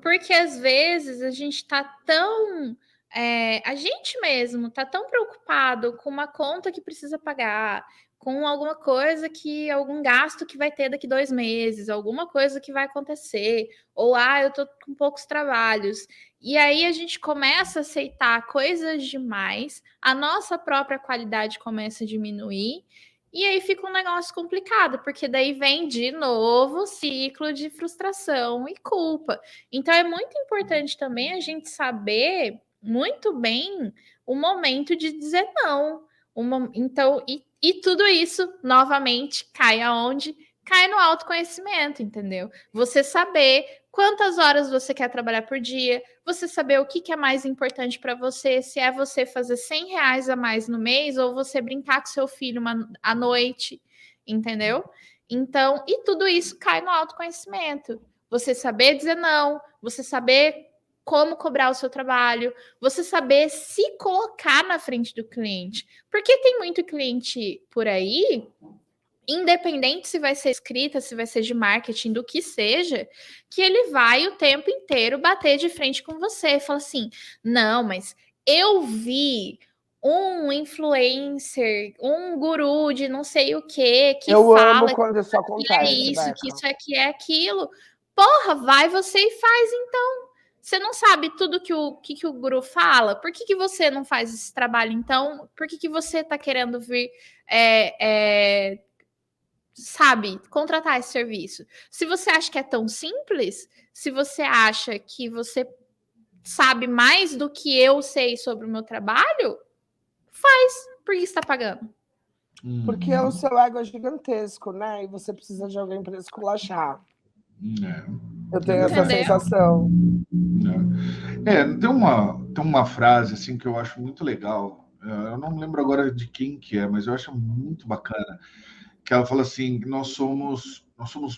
Porque às vezes a gente está tão. A gente mesmo está tão preocupado com uma conta que precisa pagar, com alguma coisa algum gasto que vai ter daqui 2 meses, alguma coisa que vai acontecer, ou eu estou com poucos trabalhos. E aí a gente começa a aceitar coisas demais, a nossa própria qualidade começa a diminuir. E aí fica um negócio complicado, porque daí vem de novo o ciclo de frustração e culpa. Então é muito importante também a gente saber muito bem o momento de dizer não. Então, e tudo isso, novamente, cai aonde? Cai no autoconhecimento, entendeu? Você saber quantas horas você quer trabalhar por dia, você saber o que é mais importante para você, se é você fazer R$100 a mais no mês ou você brincar com seu filho à noite, entendeu? Então, e tudo isso cai no autoconhecimento. Você saber dizer não, você saber como cobrar o seu trabalho, você saber se colocar na frente do cliente. Porque tem muito cliente por aí, independente se vai ser escrita, se vai ser de marketing, do que seja, que ele vai o tempo inteiro bater de frente com você e fala assim, não, mas eu vi um influencer, um guru de não sei o que fala amo quando isso acontece, que é isso, que isso aqui é aquilo. Porra, vai você e faz então. Você não sabe tudo que o guru fala? Por que você não faz esse trabalho então? Por que você está querendo vir sabe, contratar esse serviço? Se você acha que é tão simples, se você acha que você sabe mais do que eu sei sobre o meu trabalho, faz. Por que você está pagando? Porque o seu ego é gigantesco, né? E você precisa de alguém para esculachar. Eu tenho essa sensação. Tem uma frase assim que eu acho muito legal. Eu não lembro agora de quem que é, mas eu acho muito bacana. Que ela fala assim, que nós somos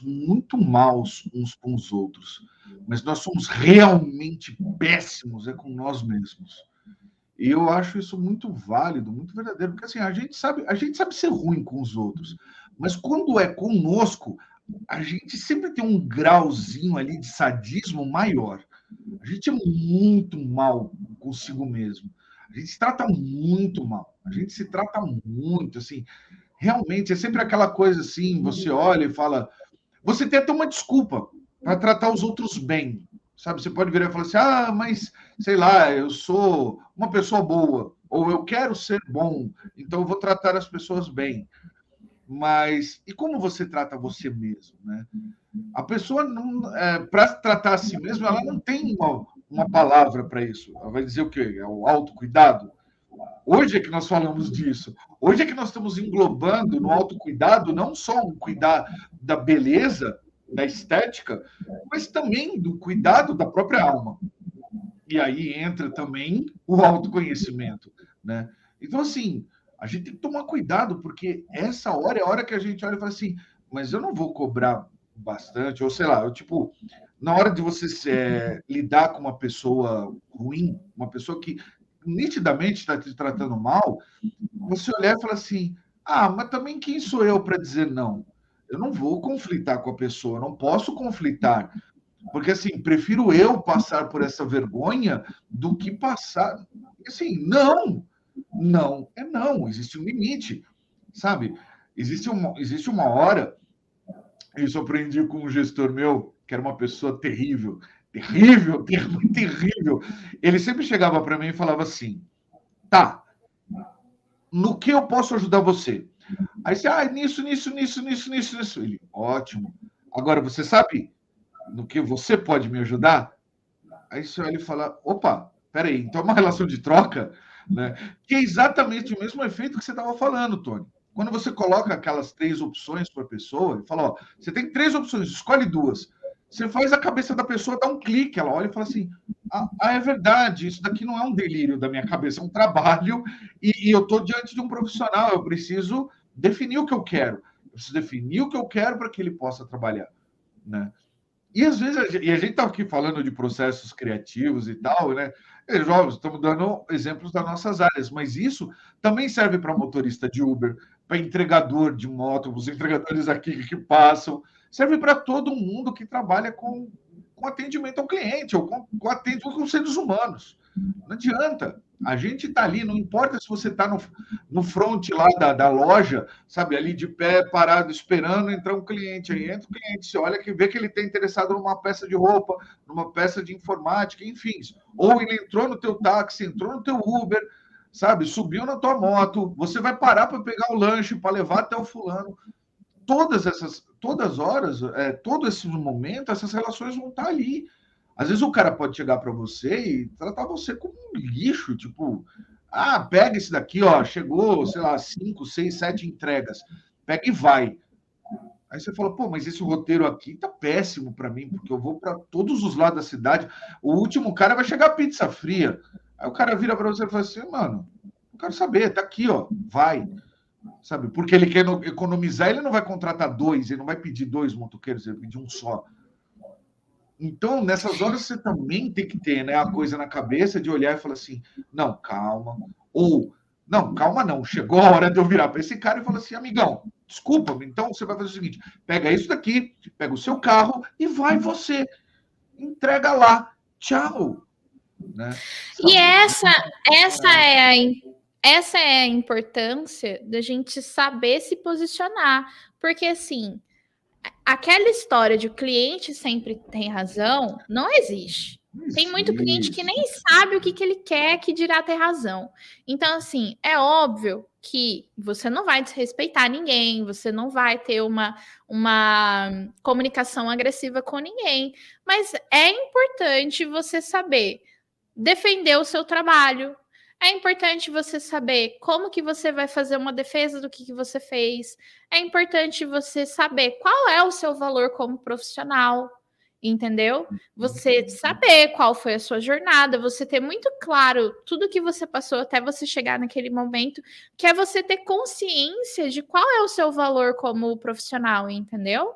muito maus uns com os outros, mas nós somos realmente péssimos com nós mesmos. E eu acho isso muito válido, muito verdadeiro, porque assim, a gente sabe ser ruim com os outros, mas quando é conosco, a gente sempre tem um grauzinho ali de sadismo maior. A gente é muito mal consigo mesmo. A gente se trata muito mal. A gente se trata muito, assim. Realmente, é sempre aquela coisa assim, você olha e fala... Você tem até uma desculpa para tratar os outros bem, sabe? Você pode virar e falar assim, mas, sei lá, eu sou uma pessoa boa, ou eu quero ser bom, então eu vou tratar as pessoas bem. Mas, e como você trata você mesmo, né? A pessoa, para tratar a si mesma, ela não tem uma palavra para isso. Ela vai dizer o quê? É o autocuidado? Hoje é que nós falamos disso. Hoje é que nós estamos englobando no autocuidado não só um cuidar da beleza, da estética, mas também do cuidado da própria alma. E aí entra também o autoconhecimento, né? Então, assim, a gente tem que tomar cuidado, porque essa hora é a hora que a gente olha e fala assim, mas eu não vou cobrar bastante, ou sei lá, eu, tipo, na hora de você lidar com uma pessoa ruim, uma pessoa que nitidamente está te tratando mal, você olhar e falar assim, ah, mas também quem sou eu para dizer não? Eu não vou conflitar com a pessoa, não posso conflitar, porque, assim, prefiro eu passar por essa vergonha do que passar. Assim, não, não é não, existe um limite, sabe? Existe uma hora, isso eu aprendi com um gestor meu, que era uma pessoa terrível, terrível, terrível, terrível. Ele sempre chegava para mim e falava assim: tá, no que eu posso ajudar você? Aí você, nisso. Ele, ótimo. Agora, você sabe no que você pode me ajudar? Aí você olha e fala, opa, peraí, então é uma relação de troca, né? Que é exatamente o mesmo efeito que você estava falando, Tony. Quando você coloca aquelas 3 opções para a pessoa, ele fala, ó, você tem 3 opções, escolhe 2. Você faz a cabeça da pessoa dar um clique, ela olha e fala assim, é verdade, isso daqui não é um delírio da minha cabeça, é um trabalho e eu estou diante de um profissional, eu preciso definir o que eu quero. Eu preciso definir o que eu quero para que ele possa trabalhar, né? E às vezes a gente está aqui falando de processos criativos e tal, né? Jovens, estamos dando exemplos das nossas áreas, mas isso também serve para motorista de Uber, para entregador de moto, os entregadores aqui que passam, serve para todo mundo que trabalha com atendimento ao cliente ou com atendimento com seres humanos. Não adianta. A gente está ali, não importa se você está no front lá da loja, sabe, ali de pé, parado, esperando entrar um cliente. Aí entra o cliente, você olha que vê que ele está interessado numa peça de roupa, numa peça de informática, enfim. Ou ele entrou no teu táxi, entrou no teu Uber, sabe, subiu na tua moto, você vai parar para pegar o lanche, para levar até o fulano. Todas as horas, todo esse momento, essas relações vão estar ali. Às vezes o cara pode chegar para você e tratar você como um lixo, tipo, ah, pega esse daqui, ó, chegou, sei lá, 5, 6, 7 entregas, pega e vai. Aí você fala, pô, mas esse roteiro aqui tá péssimo para mim, porque eu vou para todos os lados da cidade, o último cara vai chegar pizza fria. Aí o cara vira para você e fala assim, mano, não quero saber, tá aqui, ó, vai. Sabe, porque ele quer economizar, ele não vai contratar 2, ele não vai pedir 2 motoqueiros, ele vai pedir um só. Então, nessas horas, você também tem que ter, né, a coisa na cabeça de olhar e falar assim, não, calma. Ou, não, calma não, chegou a hora de eu virar para esse cara e falar assim, amigão, desculpa, então você vai fazer o seguinte, pega isso daqui, pega o seu carro e vai você. Entrega lá. Tchau. Né? E essa é a importância da gente saber se posicionar. Porque, assim, aquela história de o cliente sempre tem razão não existe. Tem muito cliente que nem sabe o que ele quer, que dirá ter razão. Então, assim, é óbvio que você não vai desrespeitar ninguém, você não vai ter uma comunicação agressiva com ninguém. Mas é importante você saber defender o seu trabalho. É importante você saber como que você vai fazer uma defesa do que você fez. É importante você saber qual é o seu valor como profissional, entendeu? Você saber qual foi a sua jornada, você ter muito claro tudo que você passou até você chegar naquele momento, que é você ter consciência de qual é o seu valor como profissional, entendeu?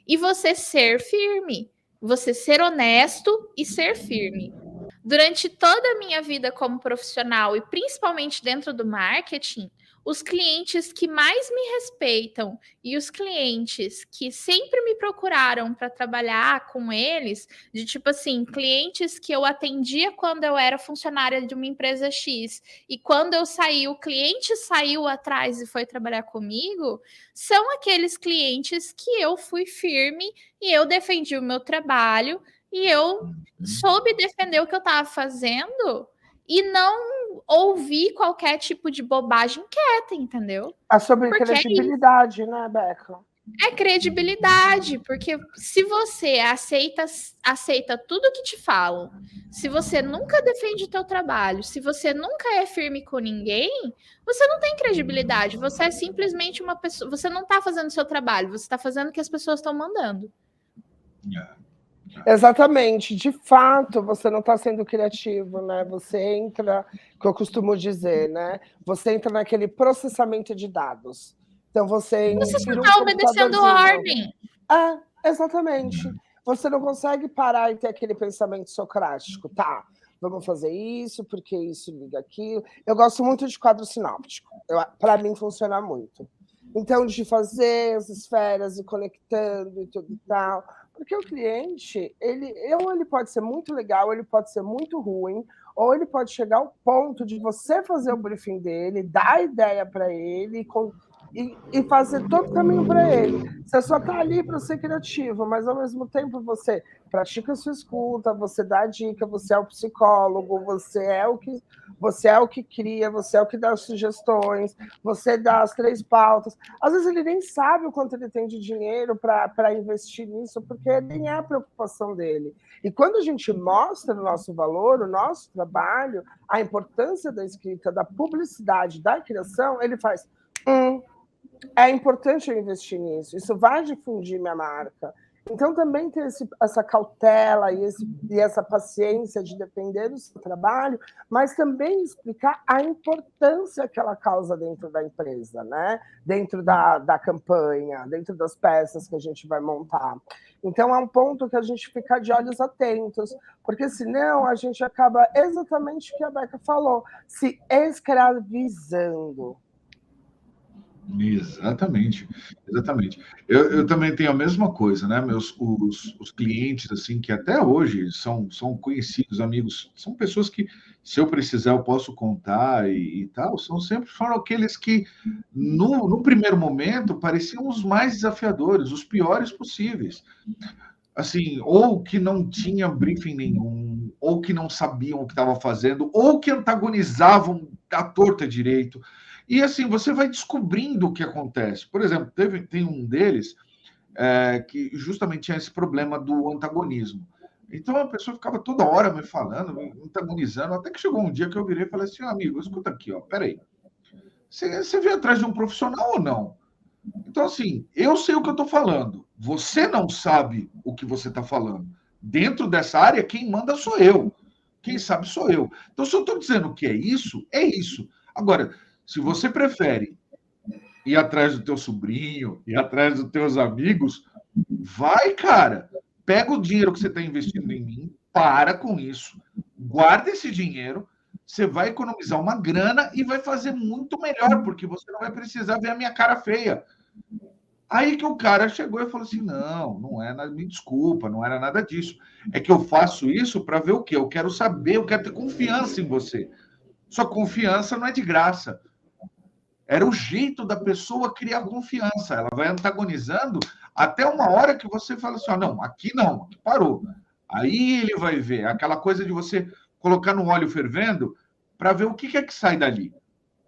E você ser firme, você ser honesto e ser firme. Durante toda a minha vida como profissional e principalmente dentro do marketing, os clientes que mais me respeitam e os clientes que sempre me procuraram para trabalhar com eles, de tipo assim, clientes que eu atendia quando eu era funcionária de uma empresa X e quando eu saí, o cliente saiu atrás e foi trabalhar comigo, são aqueles clientes que eu fui firme e eu defendi o meu trabalho e eu soube defender o que eu estava fazendo e não ouvir qualquer tipo de bobagem quieta, entendeu? Sobre credibilidade, né, Beca? É credibilidade, porque se você aceita tudo que te falam, se você nunca defende o teu trabalho, se você nunca é firme com ninguém, você não tem credibilidade. Você é simplesmente uma pessoa. Você não está fazendo o seu trabalho, você está fazendo o que as pessoas estão mandando. Exatamente. De fato, você não está sendo criativo, né? Você entra, que eu costumo dizer, né? Você entra naquele processamento de dados. Então, você Você só vira um está obedecendo ordem. Exatamente. Você não consegue parar e ter aquele pensamento socrático. Tá, vamos fazer isso, porque isso liga aquilo. Eu gosto muito de quadro sinóptico. Para mim, funciona muito. Então, de fazer as esferas e conectando e tudo e tal. Porque o cliente, ele pode ser muito legal, ele pode ser muito ruim, ou ele pode chegar ao ponto de você fazer o briefing dele, dar a ideia para ele e fazer todo o caminho para ele. Você só está ali para ser criativo, mas ao mesmo tempo você pratica a sua escuta, você dá a dica, você é o psicólogo, você é o que cria, você é o que dá as sugestões, você dá as 3 pautas. Às vezes ele nem sabe o quanto ele tem de dinheiro para investir nisso, porque nem é a preocupação dele. E quando a gente mostra o nosso valor, o nosso trabalho, a importância da escrita, da publicidade, da criação, ele faz... é importante eu investir nisso, isso vai difundir minha marca. Então, também ter essa cautela e essa paciência de depender do seu trabalho, mas também explicar a importância que ela causa dentro da empresa, né? Dentro da campanha, dentro das peças que a gente vai montar. Então, é um ponto que a gente fica de olhos atentos, porque senão a gente acaba exatamente o que a Beca falou, se escravizando. Exatamente, exatamente. Eu também tenho a mesma coisa, né? Os clientes, assim, que até hoje são conhecidos, amigos, são pessoas que, se eu precisar, eu posso contar e tal, foram aqueles que, no primeiro momento, pareciam os mais desafiadores, os piores possíveis. Assim, ou que não tinha briefing nenhum, ou que não sabiam o que estava fazendo, ou que antagonizavam à torta direito. E assim, você vai descobrindo o que acontece. Por exemplo, tem um deles que justamente tinha esse problema do antagonismo. Então a pessoa ficava toda hora me falando, me antagonizando, até que chegou um dia que eu virei e falei assim, amigo, escuta aqui, ó, peraí. Você veio atrás de um profissional ou não? Então, assim, eu sei o que eu estou falando. Você não sabe o que você está falando. Dentro dessa área, quem manda sou eu. Quem sabe sou eu. Então, se eu estou dizendo que é isso, é isso. Agora, se você prefere ir atrás do teu sobrinho, ir atrás dos teus amigos, vai, cara. Pega o dinheiro que você está investindo em mim, para com isso, guarda esse dinheiro, você vai economizar uma grana e vai fazer muito melhor, porque você não vai precisar ver a minha cara feia. Aí que o cara chegou e falou assim: não é nada, me desculpa, não era nada disso. É que eu faço isso para ver o quê? Eu quero saber, eu quero ter confiança em você. Sua confiança não é de graça. Era o jeito da pessoa criar confiança. Ela vai antagonizando até uma hora que você fala assim: não, aqui parou. Aí ele vai ver aquela coisa de você colocar no óleo fervendo para ver o que é que sai dali.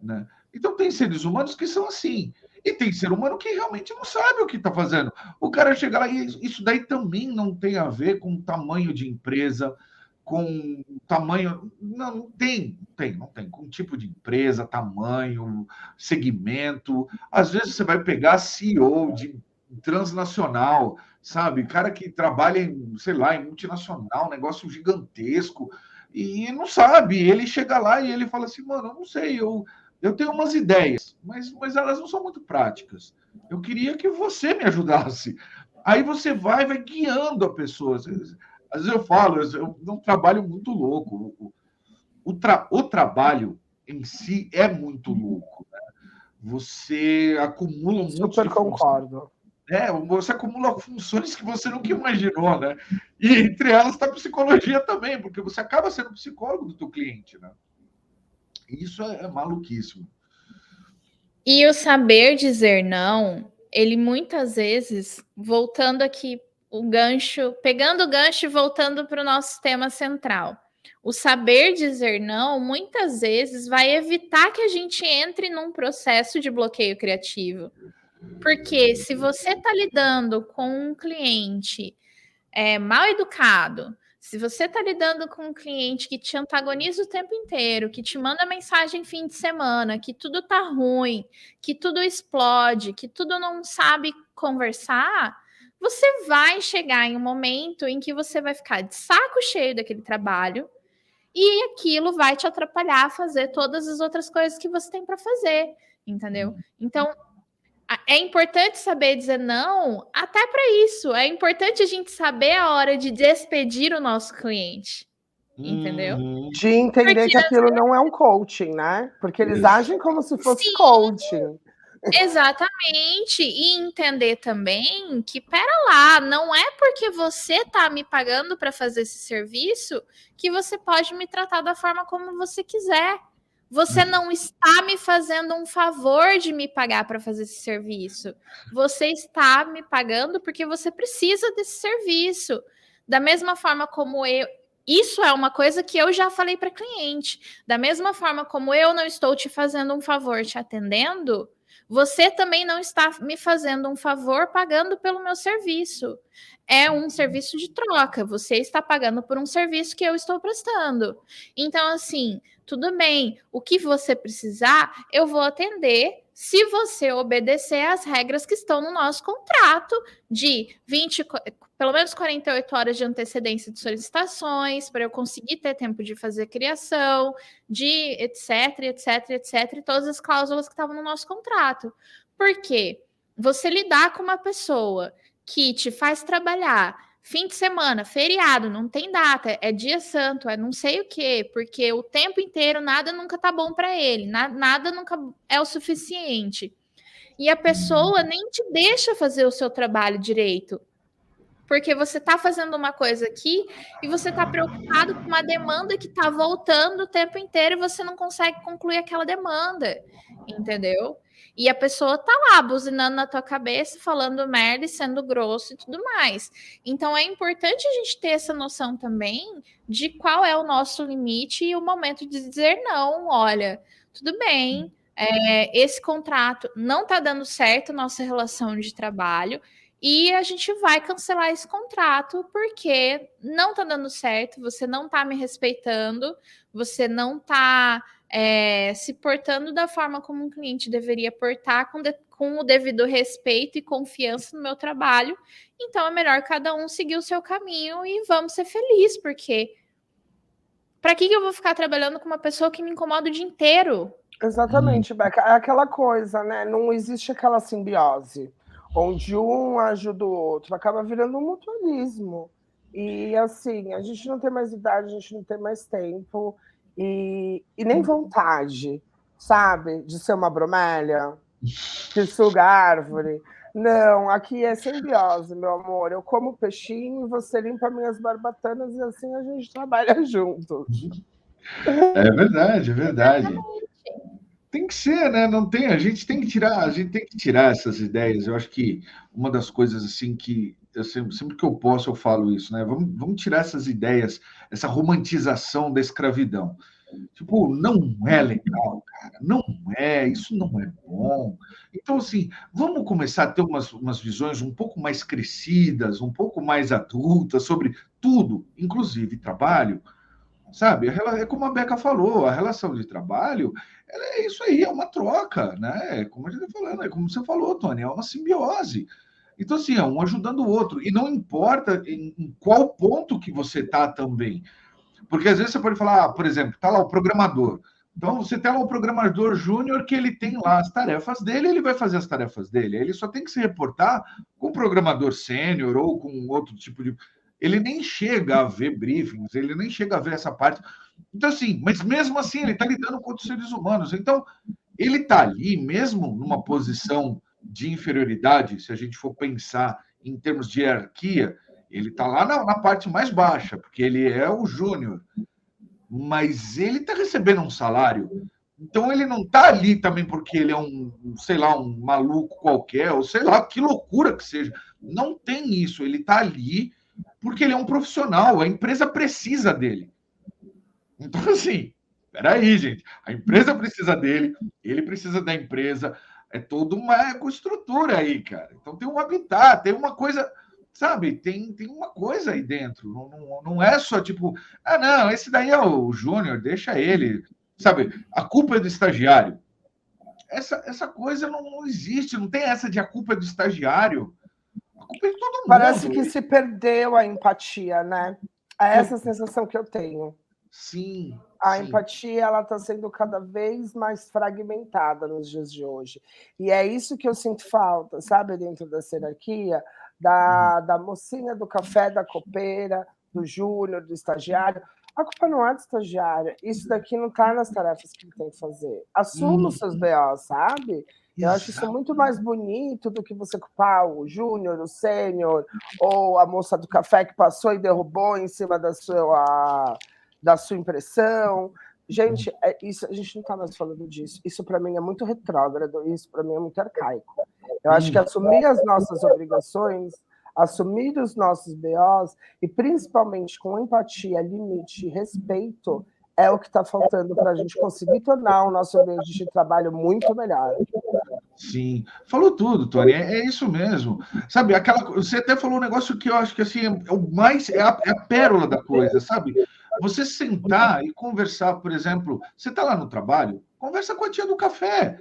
Né? Então, tem seres humanos que são assim. E tem ser humano que realmente não sabe o que está fazendo. O cara chega lá e isso daí também não tem a ver com tamanho de empresa, com tamanho. Não tem. Com tipo de empresa, tamanho, segmento. Às vezes você vai pegar CEO de transnacional, sabe? Cara que trabalha em, sei lá, em multinacional, negócio gigantesco, e não sabe. Ele chega lá e ele fala assim, mano, eu não sei, eu tenho umas ideias, mas elas não são muito práticas. Eu queria que você me ajudasse. Aí você vai guiando a pessoa. Às vezes eu falo, eu não trabalho muito louco. O trabalho em si é muito louco. Né? Você acumula um monte de Super concordo. Você acumula funções que você nunca imaginou, né? E entre elas está a psicologia também, porque você acaba sendo psicólogo do teu cliente, né? Isso é maluquíssimo. E o saber dizer não, ele muitas vezes, voltando aqui o gancho, pegando o gancho e voltando para o nosso tema central. O saber dizer não, muitas vezes, vai evitar que a gente entre num processo de bloqueio criativo. Porque se você está lidando com um cliente mal educado, se você está lidando com um cliente que te antagoniza o tempo inteiro, que te manda mensagem fim de semana, que tudo tá ruim, que tudo explode, que tudo não sabe conversar, você vai chegar em um momento em que você vai ficar de saco cheio daquele trabalho e aquilo vai te atrapalhar a fazer todas as outras coisas que você tem para fazer, entendeu? Então, é importante saber dizer não, até para isso. É importante a gente saber a hora de despedir o nosso cliente, entendeu? De entender que aquilo não é um coaching, né? Porque eles agem como se fosse coaching. Exatamente. E entender também que, pera lá, não é porque você está me pagando para fazer esse serviço que você pode me tratar da forma como você quiser. Você não está me fazendo um favor de me pagar para fazer esse serviço. Você está me pagando porque você precisa desse serviço. Da mesma forma como eu. Isso é uma coisa que eu já falei para cliente. Da mesma forma como eu não estou te fazendo um favor te atendendo, você também não está me fazendo um favor pagando pelo meu serviço. É um serviço de troca. Você está pagando por um serviço que eu estou prestando. Então, assim, tudo bem, o que você precisar, eu vou atender se você obedecer às regras que estão no nosso contrato de pelo menos 48 horas de antecedência de solicitações, para eu conseguir ter tempo de fazer criação, de etc, etc, etc, e todas as cláusulas que estavam no nosso contrato. Por quê? Você lidar com uma pessoa que te faz trabalhar fim de semana, feriado, não tem data, é dia santo, é não sei o quê, porque o tempo inteiro nada nunca tá bom para ele, nada nunca é o suficiente. E a pessoa nem te deixa fazer o seu trabalho direito, porque você tá fazendo uma coisa aqui e você tá preocupado com uma demanda que tá voltando o tempo inteiro e você não consegue concluir aquela demanda, entendeu? E a pessoa tá lá buzinando na tua cabeça, falando merda e sendo grosso e tudo mais. Então é importante a gente ter essa noção também de qual é o nosso limite e o momento de dizer não. Olha, tudo bem, esse contrato não tá dando certo, nossa relação de trabalho, e a gente vai cancelar esse contrato porque não tá dando certo, você não tá me respeitando, você não tá se portando da forma como um cliente deveria portar, com o devido respeito e confiança no meu trabalho. Então é melhor cada um seguir o seu caminho e vamos ser felizes, porque para que eu vou ficar trabalhando com uma pessoa que me incomoda o dia inteiro? Exatamente, Beca. É aquela coisa, né? Não existe aquela simbiose onde um ajuda o outro, acaba virando um mutualismo. E assim, a gente não tem mais idade, a gente não tem mais tempo e nem vontade, sabe? De ser uma bromélia que suga a árvore. Não, aqui é simbiose, meu amor. Eu como peixinho, você limpa minhas barbatanas e assim a gente trabalha juntos. É verdade, é verdade. Tem que ser, né? Não tem, a gente tem que tirar essas ideias. Eu acho que uma das coisas assim que eu sempre que eu posso eu falo isso, né? Vamos tirar essas ideias, essa romantização da escravidão. Tipo, não é legal, cara. Não é, isso não é bom. Então, assim, vamos começar a ter umas visões um pouco mais crescidas, um pouco mais adultas sobre tudo, inclusive trabalho. Sabe? É como a Beca falou, a relação de trabalho, é isso aí, é uma troca, né? Como a gente está falando, é como você falou, Tony, é uma simbiose. Então, assim, é um ajudando o outro. E não importa em qual ponto que você está também. Porque às vezes você pode falar, por exemplo, está lá o programador. Então, você tem lá o programador júnior que ele tem lá as tarefas dele, ele vai fazer as tarefas dele. Ele só tem que se reportar com o programador sênior ou com outro tipo de... Ele nem chega a ver briefings, ele nem chega a ver essa parte. Então, assim, mas mesmo assim, ele está lidando com outros seres humanos. Então, ele está ali, mesmo numa posição de inferioridade, se a gente for pensar em termos de hierarquia, ele está lá na parte mais baixa, porque ele é o júnior. Mas ele está recebendo um salário. Então, ele não está ali também porque ele é sei lá, um maluco qualquer, ou sei lá, que loucura que seja. Não tem isso. Ele está ali porque ele é um profissional, a empresa precisa dele. Então, assim, peraí, gente, a empresa precisa dele, ele precisa da empresa, É toda uma ecoestrutura aí, cara. Então tem um habitat, tem uma coisa, sabe? Tem uma coisa aí dentro. Não é só tipo, ah, não, esse daí é o Júnior, deixa ele. Sabe? A culpa é do estagiário. Essa coisa não existe, não tem essa de a culpa é do estagiário. A culpa é de todo mundo. Parece que se perdeu a empatia, né? É essa sensação que eu tenho. Sim. A empatia ela está sendo cada vez mais fragmentada nos dias de hoje. E é isso que eu sinto falta, sabe, dentro da hierarquia, da mocinha do café, da copeira, do júnior, do estagiário. A culpa não é do estagiário. Isso daqui não está nas tarefas que ele tem que fazer. Assuma os seus BO, sabe? Eu acho isso muito mais bonito do que você culpar o júnior, o sênior, ou a moça do café que passou e derrubou em cima da sua impressão. Gente, isso, a gente não está mais falando disso. Isso, para mim, é muito retrógrado. Isso, para mim, é muito arcaico. Eu acho que assumir as nossas obrigações, assumir os nossos BOs, e principalmente com empatia, limite e respeito, é o que está faltando para a gente conseguir tornar o nosso ambiente de trabalho muito melhor. Sim, falou tudo, Tony. É isso mesmo. Sabe, você até falou um negócio que eu acho que assim, é o mais, é a pérola da coisa, sabe? Você sentar e conversar, por exemplo, você está lá no trabalho, conversa com a tia do café,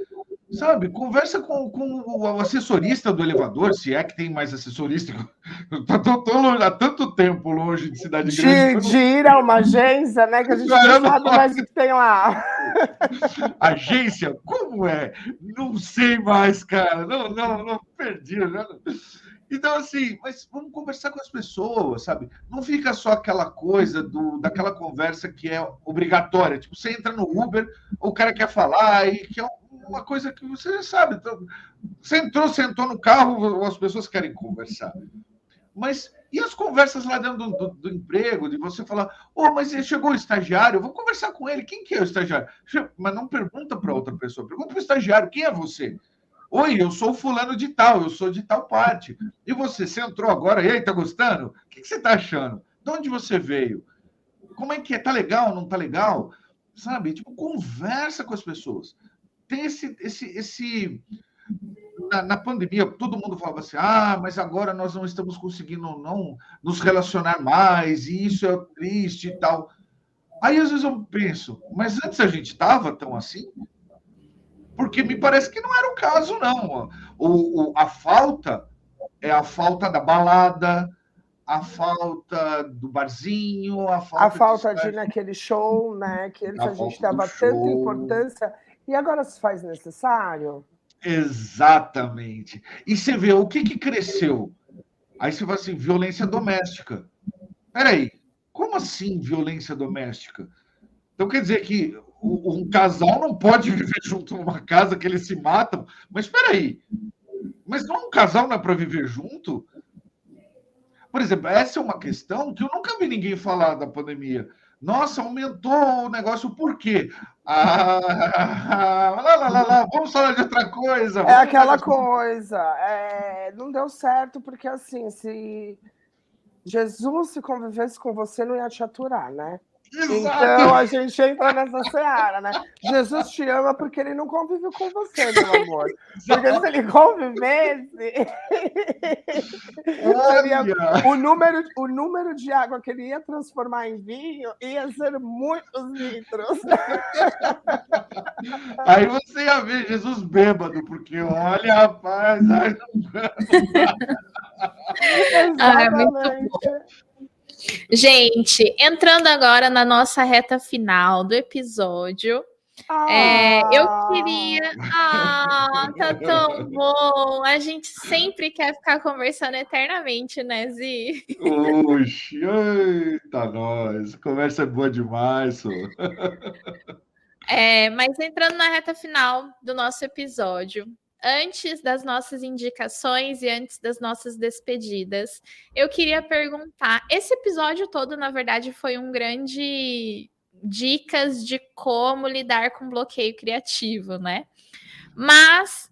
sabe? Conversa com o assessorista do elevador, se é que tem mais assessorista. Eu tô há tanto tempo longe de cidade grande. De ir a uma agência, né? Que a gente não sabe mais o que tem lá. Agência? Como é? Não sei mais, cara. Não perdi. Então, assim, mas vamos conversar com as pessoas, sabe? Não fica só aquela coisa daquela conversa que é obrigatória. Tipo, você entra no Uber, o cara quer falar, e que é uma coisa que você já sabe. Então, você sentou no carro, as pessoas querem conversar. Mas e as conversas lá dentro do emprego, de você falar, mas chegou o estagiário, eu vou conversar com ele, quem que é o estagiário? Mas não pergunta para outra pessoa, pergunta para o estagiário, quem é você? Oi, eu sou fulano de tal, eu sou de tal parte. E você entrou agora, e aí, tá gostando? O que você tá achando? De onde você veio? Como é que é? Tá legal, não tá legal? Sabe? Tipo, conversa com as pessoas. Tem esse na pandemia, todo mundo falava assim, mas agora nós não estamos conseguindo não nos relacionar mais, e isso é triste e tal. Aí, às vezes, eu penso, mas antes a gente estava tão assim? Porque me parece que não era o caso, não. A falta é a falta da balada, a falta do barzinho, a falta de ir naquele show, né? Que antes a gente dava tanta importância, e agora se faz necessário? Exatamente. E você vê o que cresceu. Aí você fala assim, violência doméstica. Peraí, como assim violência doméstica? Então quer dizer que um casal não pode viver junto numa casa que eles se matam? Mas peraí, mas não um casal não é para viver junto? Por exemplo, essa é uma questão que eu nunca vi ninguém falar da pandemia. Nossa, aumentou o negócio, por quê? Vamos falar de outra coisa. É aquela coisa, não deu certo, porque assim, se Jesus se convivesse com você, não ia te aturar, né? Exato. Então a gente entra nessa seara, né? Jesus te ama porque ele não convive com você, meu amor. Porque se ele convivesse, o número de água que ele ia transformar em vinho ia ser muitos litros. Aí você ia ver Jesus bêbado, porque olha, rapaz. Exatamente. Gente, entrando agora na nossa reta final do episódio, eu queria... tá tão bom! A gente sempre quer ficar conversando eternamente, né, Zi? Oxi, eita, nós! Conversa é boa demais, Mas entrando na reta final do nosso episódio, antes das nossas indicações e antes das nossas despedidas, eu queria perguntar, esse episódio todo, na verdade, foi um grande dicas de como lidar com bloqueio criativo, né? Mas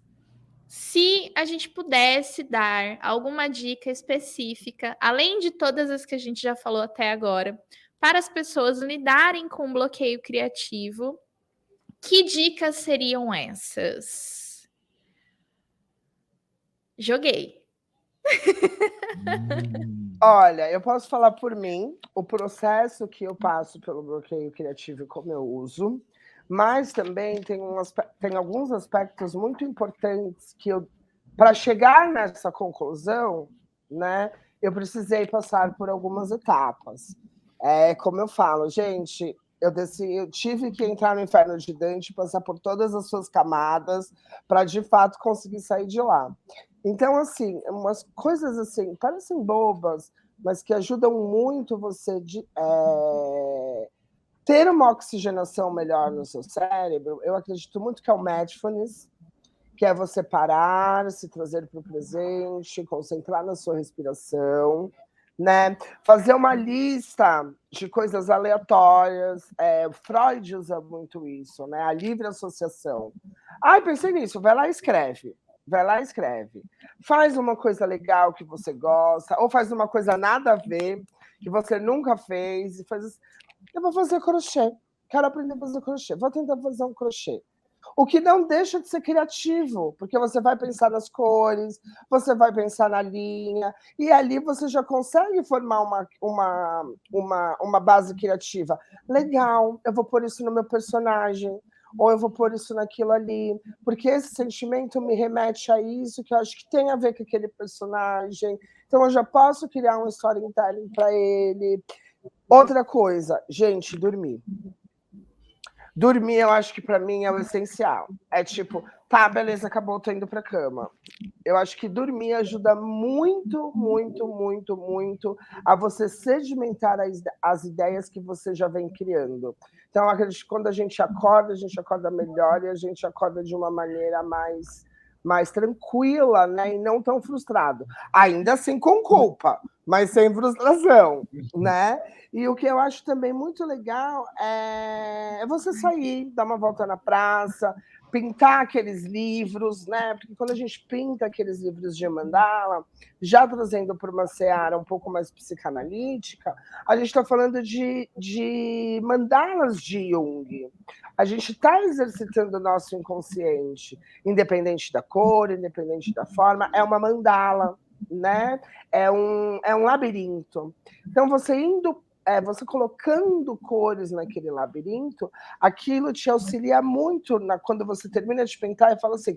se a gente pudesse dar alguma dica específica, além de todas as que a gente já falou até agora, para as pessoas lidarem com bloqueio criativo, que dicas seriam essas? Joguei. Olha, eu posso falar por mim, o processo que eu passo pelo bloqueio criativo e como eu uso, mas também tem alguns aspectos muito importantes que para chegar nessa conclusão, né, eu precisei passar por algumas etapas. Como eu falo, gente, eu tive que entrar no inferno de Dante, passar por todas as suas camadas, para de fato conseguir sair de lá. Então, assim, umas coisas assim, parecem bobas, mas que ajudam muito você ter uma oxigenação melhor no seu cérebro. Eu acredito muito que é o mindfulness, que é você parar, se trazer para o presente, concentrar na sua respiração, né? Fazer uma lista de coisas aleatórias. Freud usa muito isso, né? A livre associação. Ai, pensei nisso, vai lá e escreve. Vai lá e escreve. Faz uma coisa legal que você gosta, ou faz uma coisa nada a ver, que você nunca fez, e faz. Eu vou fazer crochê. Quero aprender a fazer crochê. Vou tentar fazer um crochê. O que não deixa de ser criativo, porque você vai pensar nas cores, você vai pensar na linha, e ali você já consegue formar uma base criativa. Legal, eu vou pôr isso no meu personagem, ou eu vou pôr isso naquilo ali, porque esse sentimento me remete a isso, que eu acho que tem a ver com aquele personagem. Então, eu já posso criar um storytelling para ele. Outra coisa, gente, dormir. Dormir, eu acho que para mim é o essencial. É tipo, tá, beleza, acabou, tô indo pra cama. Eu acho que dormir ajuda muito, muito, muito, muito a você sedimentar as ideias que você já vem criando. Então, eu acredito que quando a gente acorda melhor e a gente acorda de uma maneira mais tranquila, né? E não tão frustrado. Ainda assim com culpa, mas sem frustração, né? E o que eu acho também muito legal é você sair, dar uma volta na praça, pintar aqueles livros, né? Porque quando a gente pinta aqueles livros de mandala, já trazendo para uma seara um pouco mais psicanalítica, a gente está falando de mandalas de Jung. A gente está exercitando o nosso inconsciente, independente da cor, independente da forma, é uma mandala, né? É um labirinto. Então, você colocando cores naquele labirinto, aquilo te auxilia muito quando você termina de pintar e fala assim,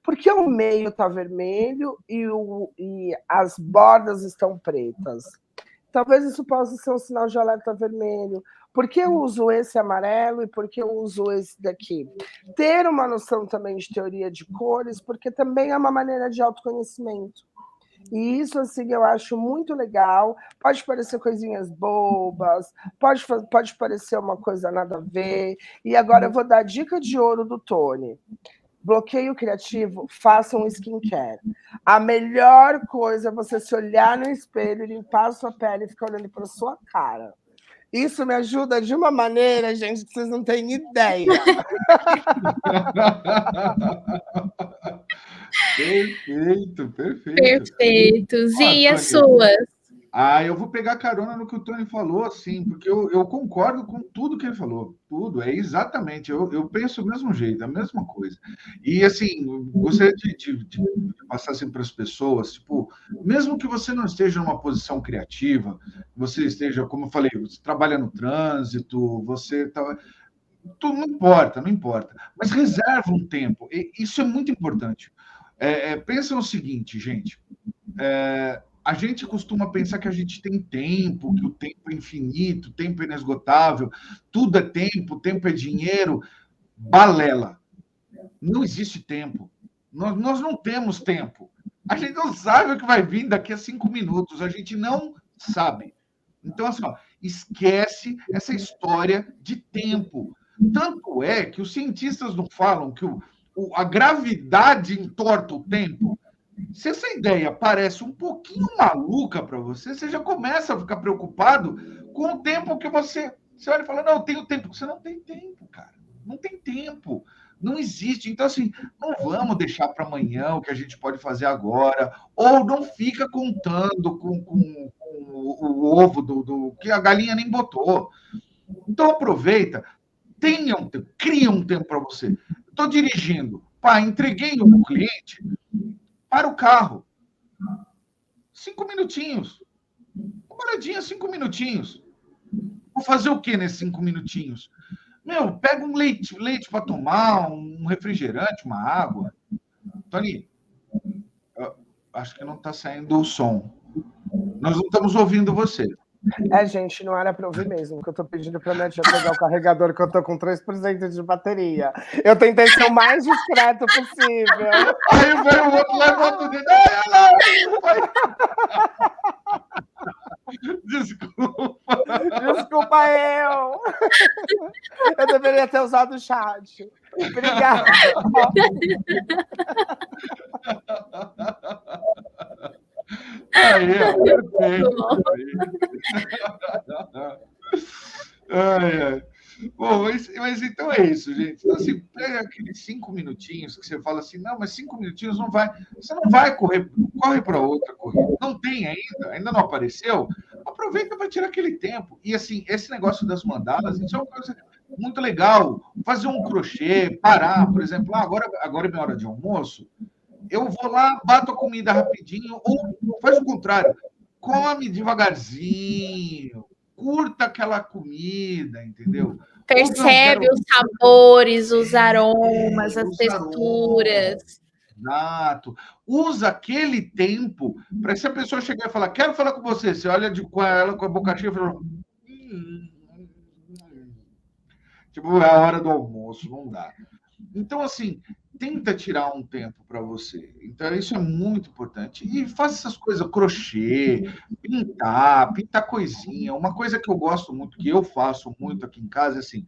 por que o meio está vermelho e as bordas estão pretas? Talvez isso possa ser um sinal de alerta vermelho. Por que eu uso esse amarelo e por que eu uso esse daqui? Ter uma noção também de teoria de cores, porque também é uma maneira de autoconhecimento. E isso, assim, eu acho muito legal. Pode parecer coisinhas bobas, pode parecer uma coisa nada a ver. E agora eu vou dar a dica de ouro do Tony. Bloqueio criativo, faça um skincare. A melhor coisa é você se olhar no espelho, limpar a sua pele e ficar olhando para a sua cara. Isso me ajuda de uma maneira, gente, que vocês não têm ideia. Perfeito, perfeito. Perfeito. E as suas? Eu vou pegar carona no que o Tony falou, assim, porque eu concordo com tudo que ele falou. Tudo, é exatamente. Eu penso do mesmo jeito, a mesma coisa. E, assim, gostaria de passar assim, para as pessoas, tipo, mesmo que você não esteja numa posição criativa, você esteja, como eu falei, você trabalha no trânsito, você tá. Tudo não importa, não importa. Mas reserva um tempo. E isso é muito importante. Pensa no seguinte, gente. A gente costuma pensar que a gente tem tempo, que o tempo é infinito, o tempo é inesgotável, tudo é tempo é dinheiro. Balela. Não existe tempo. Nós não temos tempo. A gente não sabe o que vai vir daqui a 5 minutos. A gente não sabe. Então, assim, esquece essa história de tempo. Tanto é que os cientistas não falam que a gravidade entorta o tempo. Se essa ideia parece um pouquinho maluca para você, você já começa a ficar preocupado com o tempo que você olha e fala, não, eu tenho tempo. Você não tem tempo, cara. Não tem tempo. Não existe. Então, assim, não vamos deixar para amanhã o que a gente pode fazer agora, ou não fica contando com o ovo do que a galinha nem botou. Então, aproveita, tenha um tempo, cria um tempo para você. Estou dirigindo, entreguei um cliente, para o carro. 5 minutinhos. Uma paradinha, 5 minutinhos. Vou fazer o quê nesses 5 minutinhos? Meu, pega um leite para tomar, um refrigerante, uma água. Tony, acho que não está saindo o som. Nós não estamos ouvindo você. Gente, não era para ouvir mesmo, que eu tô pedindo pra minha tia pegar o carregador, que eu tô com 3% de bateria. Eu tentei ser o mais discreto possível. Aí veio o outro, levanta o dedo. Desculpa. Desculpa eu. Eu deveria ter usado o chat. Obrigada. Aí, perfeito. Ai. Bom, mas então é isso, gente. Então, assim, pega aqueles 5 minutinhos que você fala assim, não, mas 5 minutinhos não vai. Você não vai correr, corre para outra corrida. Não tem ainda não apareceu. Aproveita para tirar aquele tempo. E assim, esse negócio das mandalas, isso é uma coisa muito legal. Fazer um crochê, parar, por exemplo, agora é minha hora de almoço. Eu vou lá, bato a comida rapidinho, ou faz o contrário, come devagarzinho, curta aquela comida, entendeu? Percebe os sabores, os aromas, as texturas. Exato. Usa aquele tempo para se a pessoa chegar e falar, quero falar com você, você olha com ela com a boca cheia e fala, tipo, é a hora do almoço, não dá. Então, assim, tenta tirar um tempo para você. Então, isso é muito importante. E faça essas coisas, crochê, pintar coisinha. Uma coisa que eu gosto muito, que eu faço muito aqui em casa, é assim,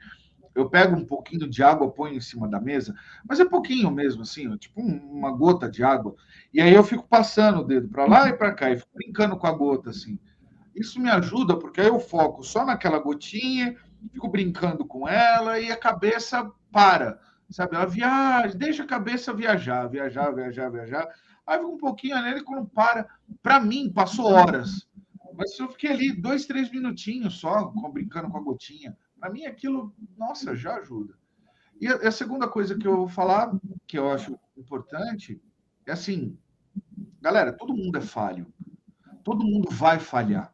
eu pego um pouquinho de água, ponho em cima da mesa, mas é pouquinho mesmo, assim, tipo uma gota de água, e aí eu fico passando o dedo para lá e para cá, e fico brincando com a gota, assim. Isso me ajuda, porque aí eu foco só naquela gotinha, fico brincando com ela, e a cabeça para. Sabe, ela viaja, deixa a cabeça viajar. Aí fica um pouquinho nele quando para mim, passou horas. Mas eu fiquei ali 2, 3 minutinhos só, brincando com a gotinha. Para mim, aquilo, nossa, já ajuda. E a segunda coisa que eu vou falar, que eu acho importante, é assim, galera, todo mundo é falho. Todo mundo vai falhar.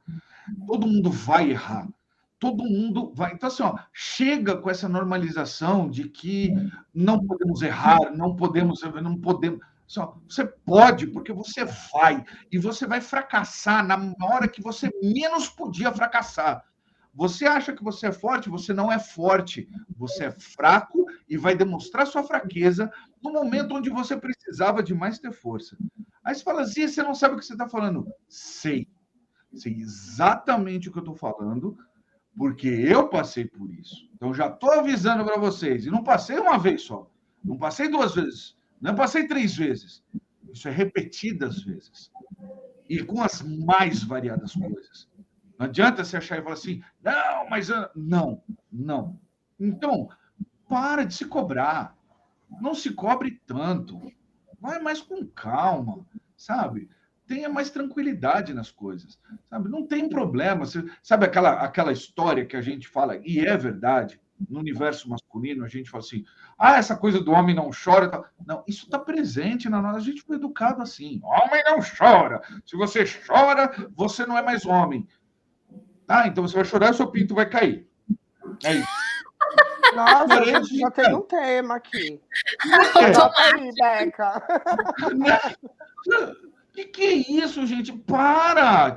Todo mundo vai errar. Todo mundo vai. Então, assim, chega com essa normalização de que não podemos errar, não podemos. Assim, você pode, porque você vai. E você vai fracassar na hora que você menos podia fracassar. Você acha que você é forte? Você não é forte. Você é fraco e vai demonstrar sua fraqueza no momento onde você precisava de mais ter força. Aí você fala assim, você não sabe o que você está falando. Sei exatamente o que eu estou falando, porque eu passei por isso. Então, já estou avisando para vocês. E não passei uma vez só. Não passei 2 vezes. Não passei 3 vezes. Isso é repetidas vezes. E com as mais variadas coisas. Não adianta você achar e falar assim, não, mas... Não. Então, para de se cobrar. Não se cobre tanto. Vai mais com calma, sabe? Tenha mais tranquilidade nas coisas, sabe? Não tem problema. Sabe aquela história que a gente fala, e é verdade, no universo masculino, a gente fala assim, essa coisa do homem não chora. Tá... Não, isso está presente na nossa... A gente foi educado assim, homem não chora. Se você chora, você não é mais homem. Então você vai chorar e o seu pinto vai cair. É isso. Nossa, a gente já tem um tema aqui. Bota aí, Beca. Que é isso, gente? Para!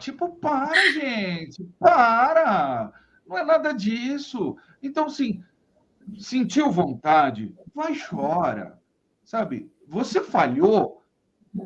Gente. Para! Não é nada disso. Então, assim, sentiu vontade? Vai, chora. Sabe? Você falhou?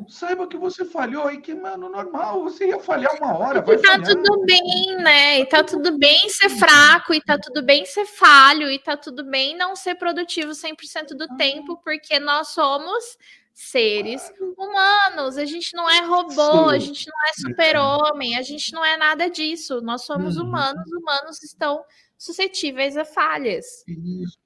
Saiba que você falhou e que, mano, normal, você ia falhar uma hora. Vai falhar. Tudo bem, né? E tá tudo bem ser fraco, e tá tudo bem ser falho, e tá tudo bem não ser produtivo 100% do tempo, porque nós somos seres humanos, a gente não é robô, a gente não é super-homem, a gente não é nada disso, nós somos humanos estão suscetíveis a falhas.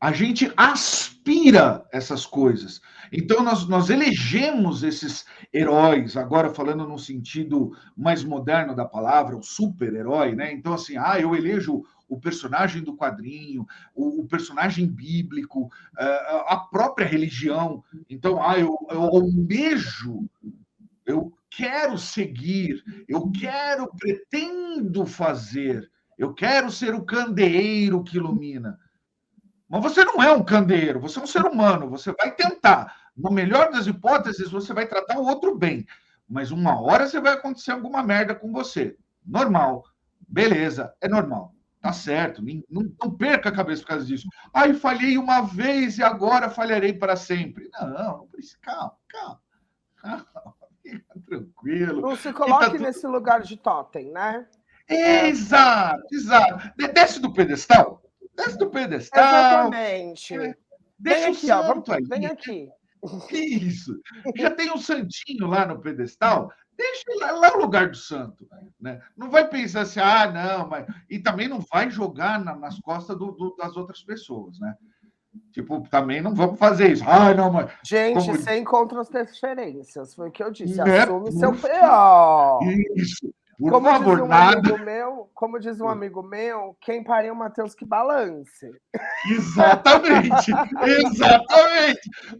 A gente aspira essas coisas. Então, nós elegemos esses heróis, agora falando no sentido mais moderno da palavra, o super-herói, né? Então, assim, eu elejo o personagem do quadrinho, o personagem bíblico, a própria religião. Então, eu almejo eu quero seguir, pretendo fazer, eu quero ser o candeeiro que ilumina. Mas você não é um candeeiro, você é um ser humano, você vai tentar. Na melhor das hipóteses, você vai tratar o outro bem. Mas uma hora você vai acontecer alguma merda com você. Normal. Beleza, é normal. Tá certo. Não perca a cabeça por causa disso. Ai, falhei uma vez e agora falharei para sempre. Não precisa. Calma. Fica tranquilo. Não se Que coloque tudo... nesse lugar de totem, né? Exato. Desce do pedestal. Exatamente. Deixa Vem aqui, ó. Vem aí. aqui. Isso. Já tem um santinho lá no pedestal, deixa lá o lugar do santo. Né? Não vai pensar assim, não, mas. E também não vai jogar nas costas das outras pessoas, né? Tipo, também não vamos fazer isso. Não, mas. Gente, sem contras-referências, foi o que eu disse. Né? Assume seu P.O. Isso. Por favor, nada. Como diz um amigo meu, quem pariu Mateus que balance. Exatamente.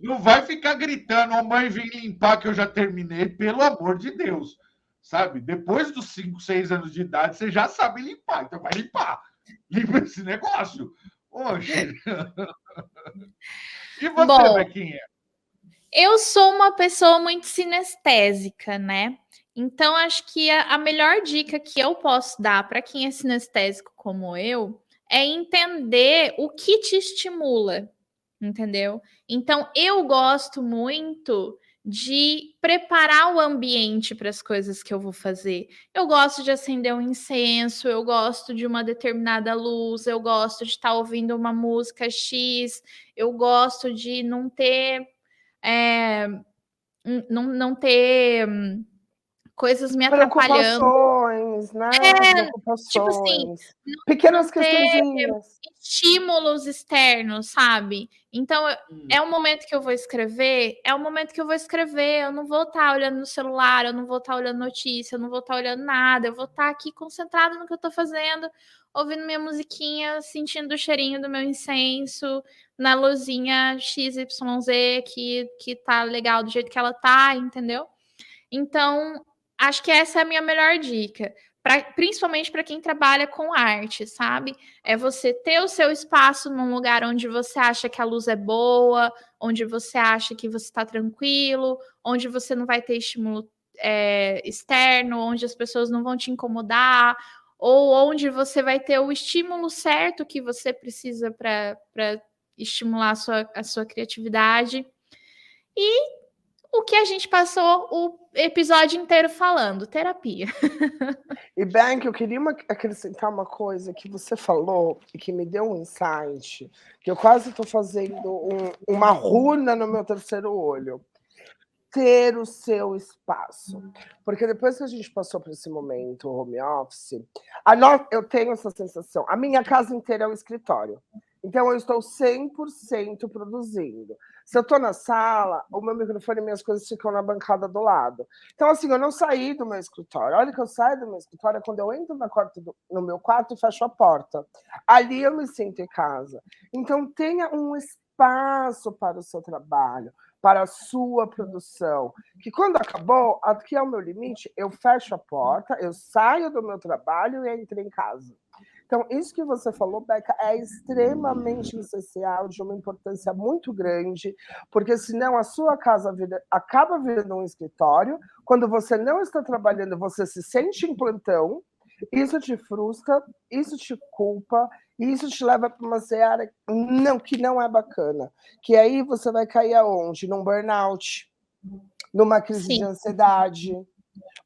Não vai ficar gritando, mãe, vem limpar que eu já terminei, pelo amor de Deus. Sabe? Depois dos 5, 6 anos de idade, você já sabe limpar, então vai limpar. Limpa esse negócio. Oxe. E você, Bequinha? Eu sou uma pessoa muito sinestésica, né? Então, acho que a melhor dica que eu posso dar para quem é sinestésico como eu é entender o que te estimula, entendeu? Então, eu gosto muito de preparar o ambiente para as coisas que eu vou fazer. Eu gosto de acender um incenso, eu gosto de uma determinada luz, eu gosto de estar ouvindo uma música X, eu gosto de não ter não ter coisas me atrapalhando. Preocupações, né? Tipo assim, pequenas questõezinhas. Estímulos externos, sabe? Então, é o momento que eu vou escrever, eu não vou estar olhando no celular, eu não vou estar olhando notícia, eu não vou estar olhando nada, eu vou estar aqui concentrada no que eu estou fazendo, ouvindo minha musiquinha, sentindo o cheirinho do meu incenso, na luzinha XYZ que tá legal do jeito que ela tá, entendeu? Então, acho que essa é a minha melhor dica, principalmente para quem trabalha com arte, sabe? É você ter o seu espaço num lugar onde você acha que a luz é boa, onde você acha que você está tranquilo, onde você não vai ter estímulo externo, onde as pessoas não vão te incomodar, ou onde você vai ter o estímulo certo que você precisa para estimular a sua criatividade. E o que a gente passou o episódio inteiro falando, terapia. E, Ben, eu queria acrescentar uma coisa que você falou e que me deu um insight, que eu quase estou fazendo uma runa no meu terceiro olho. Ter o seu espaço. Porque depois que a gente passou por esse momento home office, eu tenho essa sensação. A minha casa inteira é um escritório. Então, eu estou 100% produzindo. Se eu estou na sala, o meu microfone e minhas coisas ficam na bancada do lado. Então, assim, eu não saí do meu escritório. Olha que eu saio do meu escritório é quando eu entro no meu quarto e fecho a porta. Ali eu me sinto em casa. Então, tenha um espaço para o seu trabalho, para a sua produção. Que quando acabou, aqui é o meu limite, eu fecho a porta, eu saio do meu trabalho e entro em casa. Então, isso que você falou, Beca, é extremamente essencial, de uma importância muito grande, porque senão a sua casa acaba virando um escritório. Quando você não está trabalhando, você se sente em plantão, isso te frustra, isso te culpa, e isso te leva para uma seara que não é bacana. Que aí você vai cair aonde? Num burnout, numa crise de ansiedade,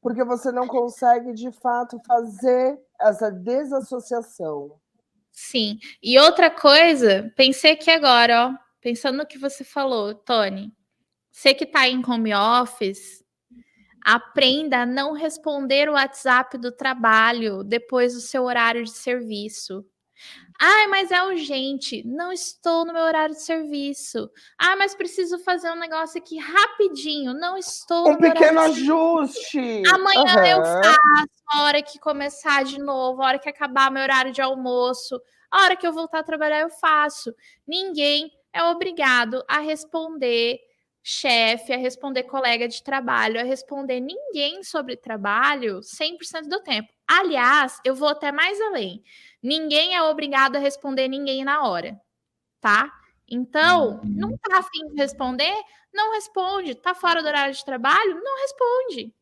porque você não consegue, de fato, fazer essa desassociação. Sim. E outra coisa, pensei aqui agora, ó, pensando no que você falou, Tony, você que está em home office, aprenda a não responder o WhatsApp do trabalho depois do seu horário de serviço. Mas é urgente. Não estou no meu horário de serviço. Mas preciso fazer um negócio aqui rapidinho. Não estou no meu horário de serviço. Um pequeno ajuste. Amanhã eu faço, a hora que começar de novo, a hora que acabar meu horário de almoço, a hora que eu voltar a trabalhar eu faço. Ninguém é obrigado a responder chefe, a responder colega de trabalho, a responder ninguém sobre trabalho 100% do tempo. Aliás, eu vou até mais além. Ninguém é obrigado a responder ninguém na hora, tá? Então, não tá afim de responder? Não responde. Tá fora do horário de trabalho? Não responde.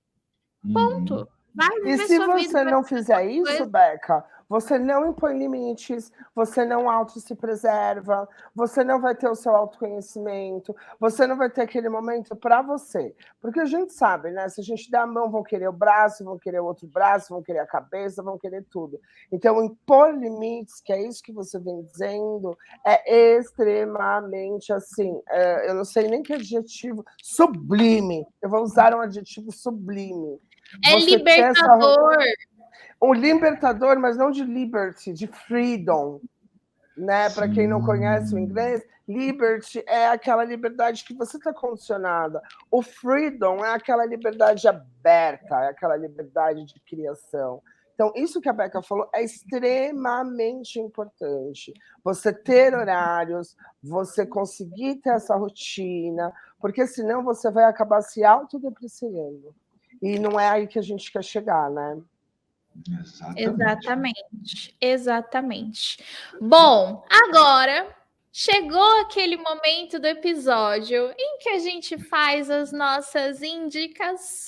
Ponto. Vai E viver se sua vida. você não fizer isso, Beca, você não impõe limites, você não se preserva, você não vai ter o seu autoconhecimento, você não vai ter aquele momento para você. Porque a gente sabe, né? Se a gente der a mão, vão querer o braço, vão querer o outro braço, vão querer a cabeça, vão querer tudo. Então, impor limites, que é isso que você vem dizendo, é extremamente assim, eu não sei nem que adjetivo, sublime. Eu vou usar um adjetivo sublime. É libertador. Um libertador, mas não de liberty, de freedom. Né? Para quem não conhece o inglês, liberty é aquela liberdade que você está condicionada. O freedom é aquela liberdade aberta, é aquela liberdade de criação. Então, isso que a Beca falou é extremamente importante. Você ter horários, você conseguir ter essa rotina, porque senão você vai acabar se autodepreciando. E não é aí que a gente quer chegar, né? Exatamente. Bom, agora chegou aquele momento do episódio em que a gente faz as nossas indicações.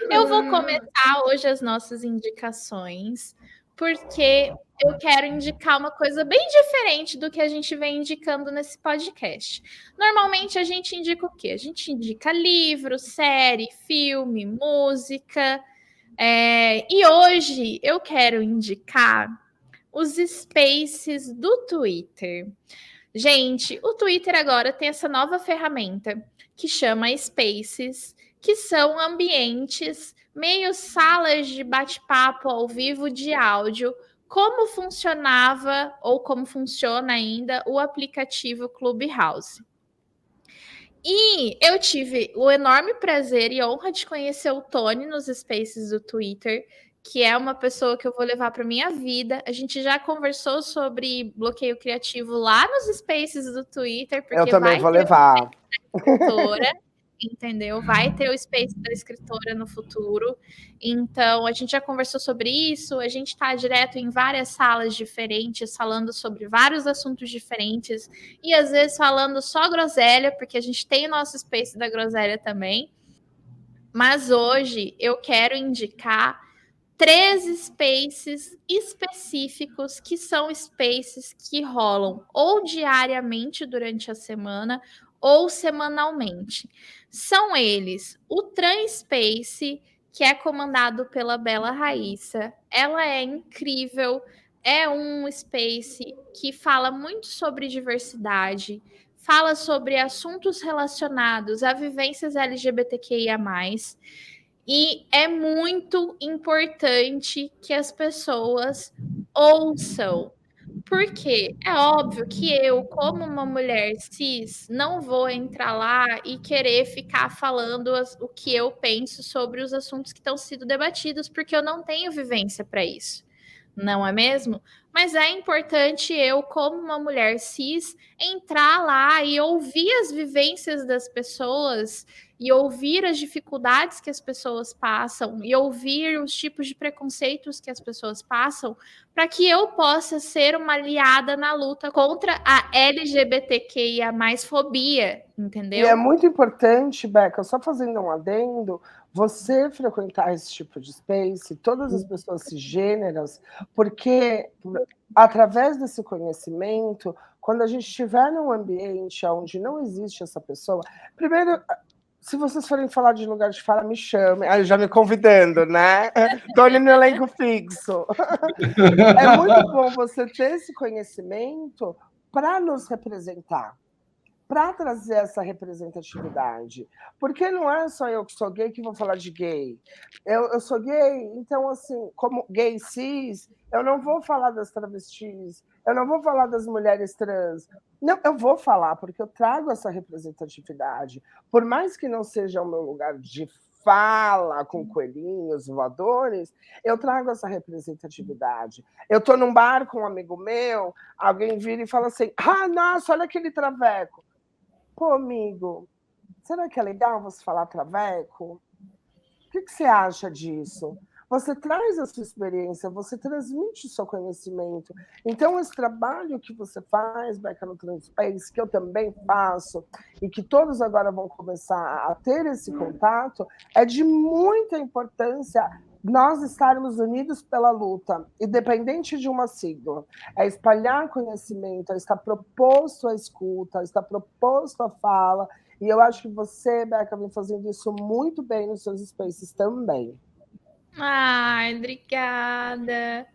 Eu vou começar hoje as nossas indicações, porque eu quero indicar uma coisa bem diferente do que a gente vem indicando nesse podcast. Normalmente a gente indica o quê? A gente indica livro, série, filme, música. E hoje eu quero indicar os spaces do Twitter. Gente, o Twitter agora tem essa nova ferramenta que chama Spaces, que são ambientes, meio salas de bate-papo ao vivo de áudio, como funcionava ou como funciona ainda o aplicativo Clubhouse. E eu tive o enorme prazer e honra de conhecer o Tony nos Spaces do Twitter, que é uma pessoa que eu vou levar para minha vida. A gente já conversou sobre bloqueio criativo lá nos Spaces do Twitter, porque eu também vou levar. Entendeu? Vai ter o Space da escritora no futuro. Então, a gente já conversou sobre isso. A gente está direto em várias salas diferentes, falando sobre vários assuntos diferentes. E, às vezes, falando só groselha, porque a gente tem o nosso Space da groselha também. Mas hoje, eu quero indicar 3 spaces específicos, que são spaces que rolam ou diariamente durante a semana ou semanalmente. São eles o Trans Space, que é comandado pela Bela Raíssa. Ela é incrível, é um space que fala muito sobre diversidade, fala sobre assuntos relacionados a vivências LGBTQIA+. E é muito importante que as pessoas ouçam. Porque é óbvio que eu, como uma mulher cis, não vou entrar lá e querer ficar falando o que eu penso sobre os assuntos que estão sendo debatidos, porque eu não tenho vivência para isso. Não é mesmo? Mas é importante eu, como uma mulher cis, entrar lá e ouvir as vivências das pessoas e ouvir as dificuldades que as pessoas passam e ouvir os tipos de preconceitos que as pessoas passam, para que eu possa ser uma aliada na luta contra a LGBTQIA+ fobia, entendeu? E é muito importante, Beca, só fazendo um adendo, você frequentar esse tipo de space, todas as pessoas cisgêneras, porque através desse conhecimento, quando a gente estiver num ambiente onde não existe essa pessoa, primeiro, se vocês forem falar de lugar de fala, me chamem. Aí já me convidando, né? Tô ali no elenco fixo. É muito bom você ter esse conhecimento para nos representar, para trazer essa representatividade. Porque não é só eu que sou gay que vou falar de gay. Eu sou gay, então, assim, como gay cis, eu não vou falar das travestis, eu não vou falar das mulheres trans. Não, eu vou falar, porque eu trago essa representatividade. Por mais que não seja o meu lugar de fala com coelhinhos voadores, eu trago essa representatividade. Eu estou num bar com um amigo meu, alguém vira e fala assim, nossa, olha aquele traveco. pô, amigo, será que é legal você falar traveco? O que você acha disso? Você traz a sua experiência, você transmite o seu conhecimento. Então, esse trabalho que você faz, Beca, no Transpace, que eu também faço, e que todos agora vão começar a ter esse contato, é de muita importância nós estarmos unidos pela luta, independente de uma sigla. É espalhar conhecimento, é estar proposto à escuta, é estar proposto à fala. E eu acho que você, Beca, vem fazendo isso muito bem nos seus spaces também. Ai, obrigada.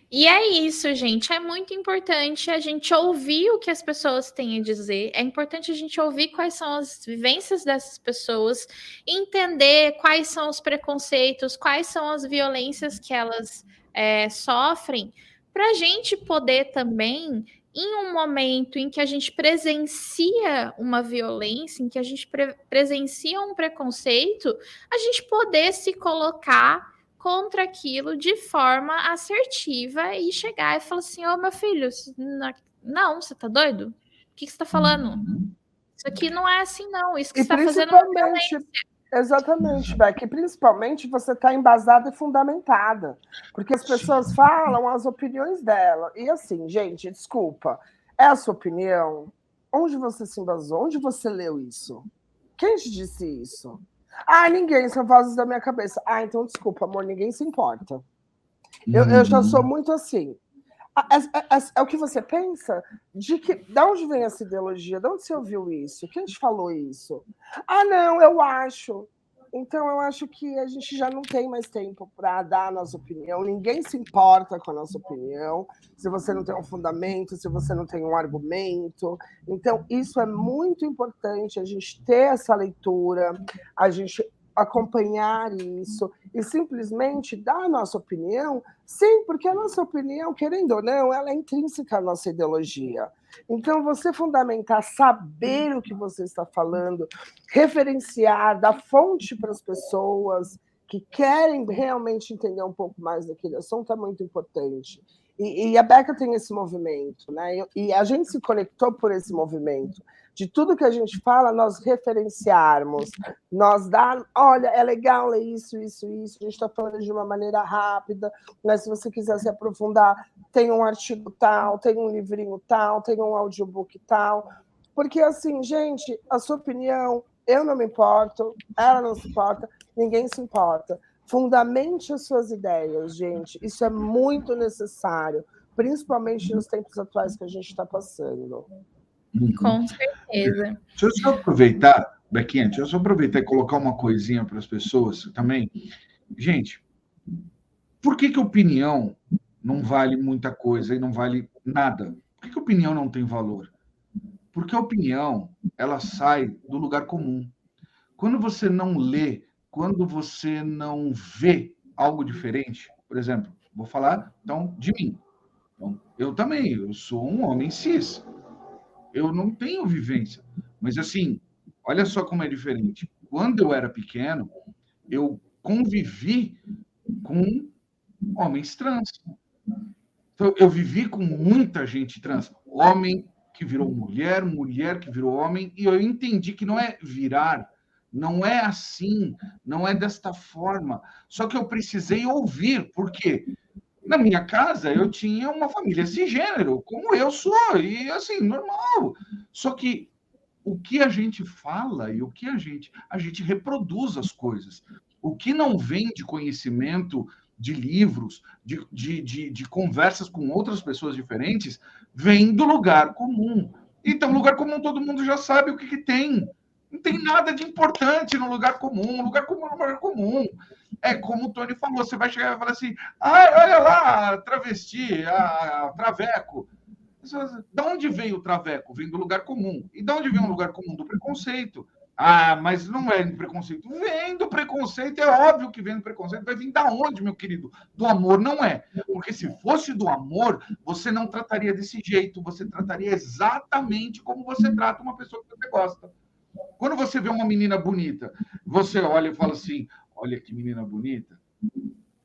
E é isso, gente. É muito importante a gente ouvir o que as pessoas têm a dizer. É importante a gente ouvir quais são as vivências dessas pessoas, entender quais são os preconceitos, quais são as violências que elas sofrem, para a gente poder também, em um momento em que a gente presencia uma violência, em que a gente presencia um preconceito, a gente poder se colocar contra aquilo de forma assertiva e chegar e falar assim, ô meu filho, não, você tá doido? O que você tá falando? Isso aqui não é assim, não. Isso que você tá fazendo é violência. Exatamente, Beck. Principalmente você está embasada e fundamentada. Porque as pessoas falam as opiniões dela. E assim, gente, desculpa. É a sua opinião? Onde você se embasou? Onde você leu isso? Quem te disse isso? Ah, ninguém, são vozes da minha cabeça. Ah, então desculpa, amor, ninguém se importa. Eu já sou muito assim. É o que você pensa? De onde vem essa ideologia? De onde você ouviu isso? Quem te falou isso? Ah, não, eu acho. Então, eu acho que a gente já não tem mais tempo para dar a nossa opinião. Ninguém se importa com a nossa opinião, se você não tem um fundamento, se você não tem um argumento. Então, isso é muito importante, a gente ter essa leitura, a gente acompanhar isso e simplesmente dar a nossa opinião, sim, porque a nossa opinião, querendo ou não, ela é intrínseca à nossa ideologia. Então, você fundamentar, saber o que você está falando, referenciar, dar fonte para as pessoas que querem realmente entender um pouco mais daquele assunto é muito importante. E a Beca tem esse movimento, né? E a gente se conectou por esse movimento. De tudo que a gente fala, nós referenciarmos, nós dar, olha, é legal ler isso, isso, isso, a gente está falando de uma maneira rápida, mas se você quiser se aprofundar, tem um artigo tal, tem um livrinho tal, tem um audiobook tal, porque assim, gente, a sua opinião, eu não me importo, ela não se importa, ninguém se importa. Fundamente as suas ideias, gente, isso é muito necessário, principalmente nos tempos atuais que a gente está passando. Com certeza. Deixa eu só aproveitar, Bequinha, deixa eu só aproveitar e colocar uma coisinha para as pessoas também. Gente, por que opinião não vale muita coisa e não vale nada? Por que opinião não tem valor? Porque a opinião, ela sai do lugar comum. Quando você não lê, quando você não vê algo diferente, por exemplo, vou falar, então, de mim. Então, eu também, eu sou um homem cis. Eu não tenho vivência. Mas, assim, olha só como é diferente. Quando eu era pequeno, eu convivi com homens trans. Então, eu vivi com muita gente trans. Homem que virou mulher, mulher que virou homem, e eu entendi que não é virar, não é assim, não é desta forma. Só que eu precisei ouvir, porque na minha casa eu tinha uma família cisgênero, como eu sou, e assim, normal. Só que o que a gente fala e o que a gente reproduz as coisas. O que não vem de conhecimento de livros, de conversas com outras pessoas diferentes, vem do lugar comum. Então, lugar comum todo mundo já sabe o que tem. Não tem nada de importante no lugar comum. Lugar comum é lugar comum. É como o Tony falou, você vai chegar e falar assim, olha lá, travesti, a traveco. De onde veio o traveco? Vem do lugar comum. E de onde vem o lugar comum? Do preconceito. Ah, mas não é do preconceito. Vem do preconceito, é óbvio que vem do preconceito. Vai vir da onde, meu querido? Do amor, não é. Porque se fosse do amor, você não trataria desse jeito. Você trataria exatamente como você trata uma pessoa que você gosta. Quando você vê uma menina bonita, você olha e fala assim, olha que menina bonita.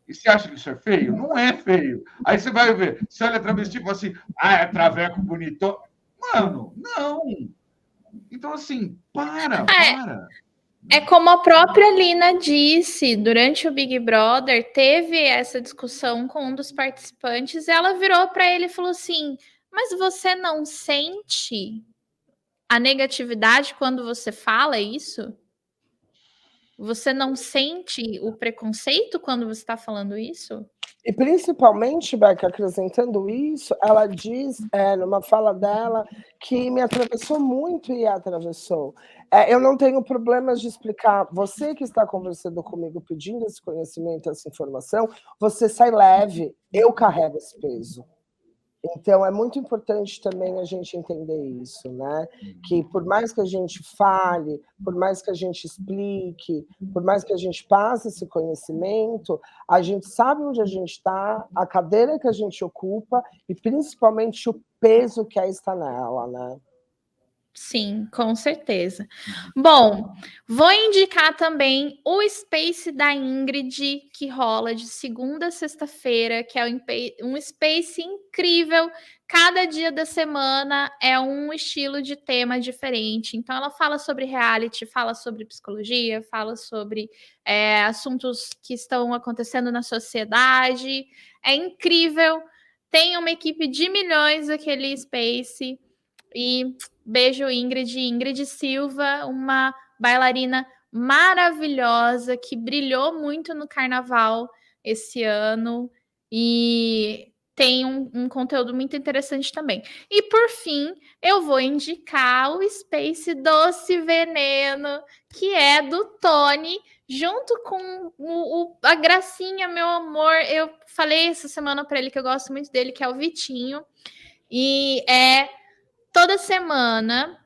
E você acha que isso é feio? Não é feio. Aí você vai ver, você olha travesti e fala assim, é traveco bonito. Mano, não. Então, assim, para. É como a própria Lina disse, durante o Big Brother, teve essa discussão com um dos participantes, e ela virou para ele e falou assim: mas você não sente a negatividade quando você fala isso? Você não sente o preconceito quando você está falando isso? E principalmente, Beca, acrescentando isso, ela diz, numa fala dela, que me atravessou muito e atravessou. Eu não tenho problemas de explicar. Você que está conversando comigo, pedindo esse conhecimento, essa informação, você sai leve. Eu carrego esse peso. Então, é muito importante também a gente entender isso, né? Que por mais que a gente fale, por mais que a gente explique, por mais que a gente passe esse conhecimento, a gente sabe onde a gente está, a cadeira que a gente ocupa e principalmente o peso que está nela, né? Sim, com certeza. Bom, vou indicar também o Space da Ingrid, que rola de segunda a sexta-feira, que é um Space incrível. Cada dia da semana é um estilo de tema diferente. Então, ela fala sobre reality, fala sobre psicologia, fala sobre assuntos que estão acontecendo na sociedade. É incrível. Tem uma equipe de milhões aquele Space. E beijo, Ingrid Silva, uma bailarina maravilhosa que brilhou muito no carnaval esse ano e tem um conteúdo muito interessante também. E por fim, eu vou indicar o Space Doce Veneno, que é do Tony, junto com a Gracinha, meu amor. Eu falei essa semana para ele que eu gosto muito dele, que é o Vitinho. E toda semana,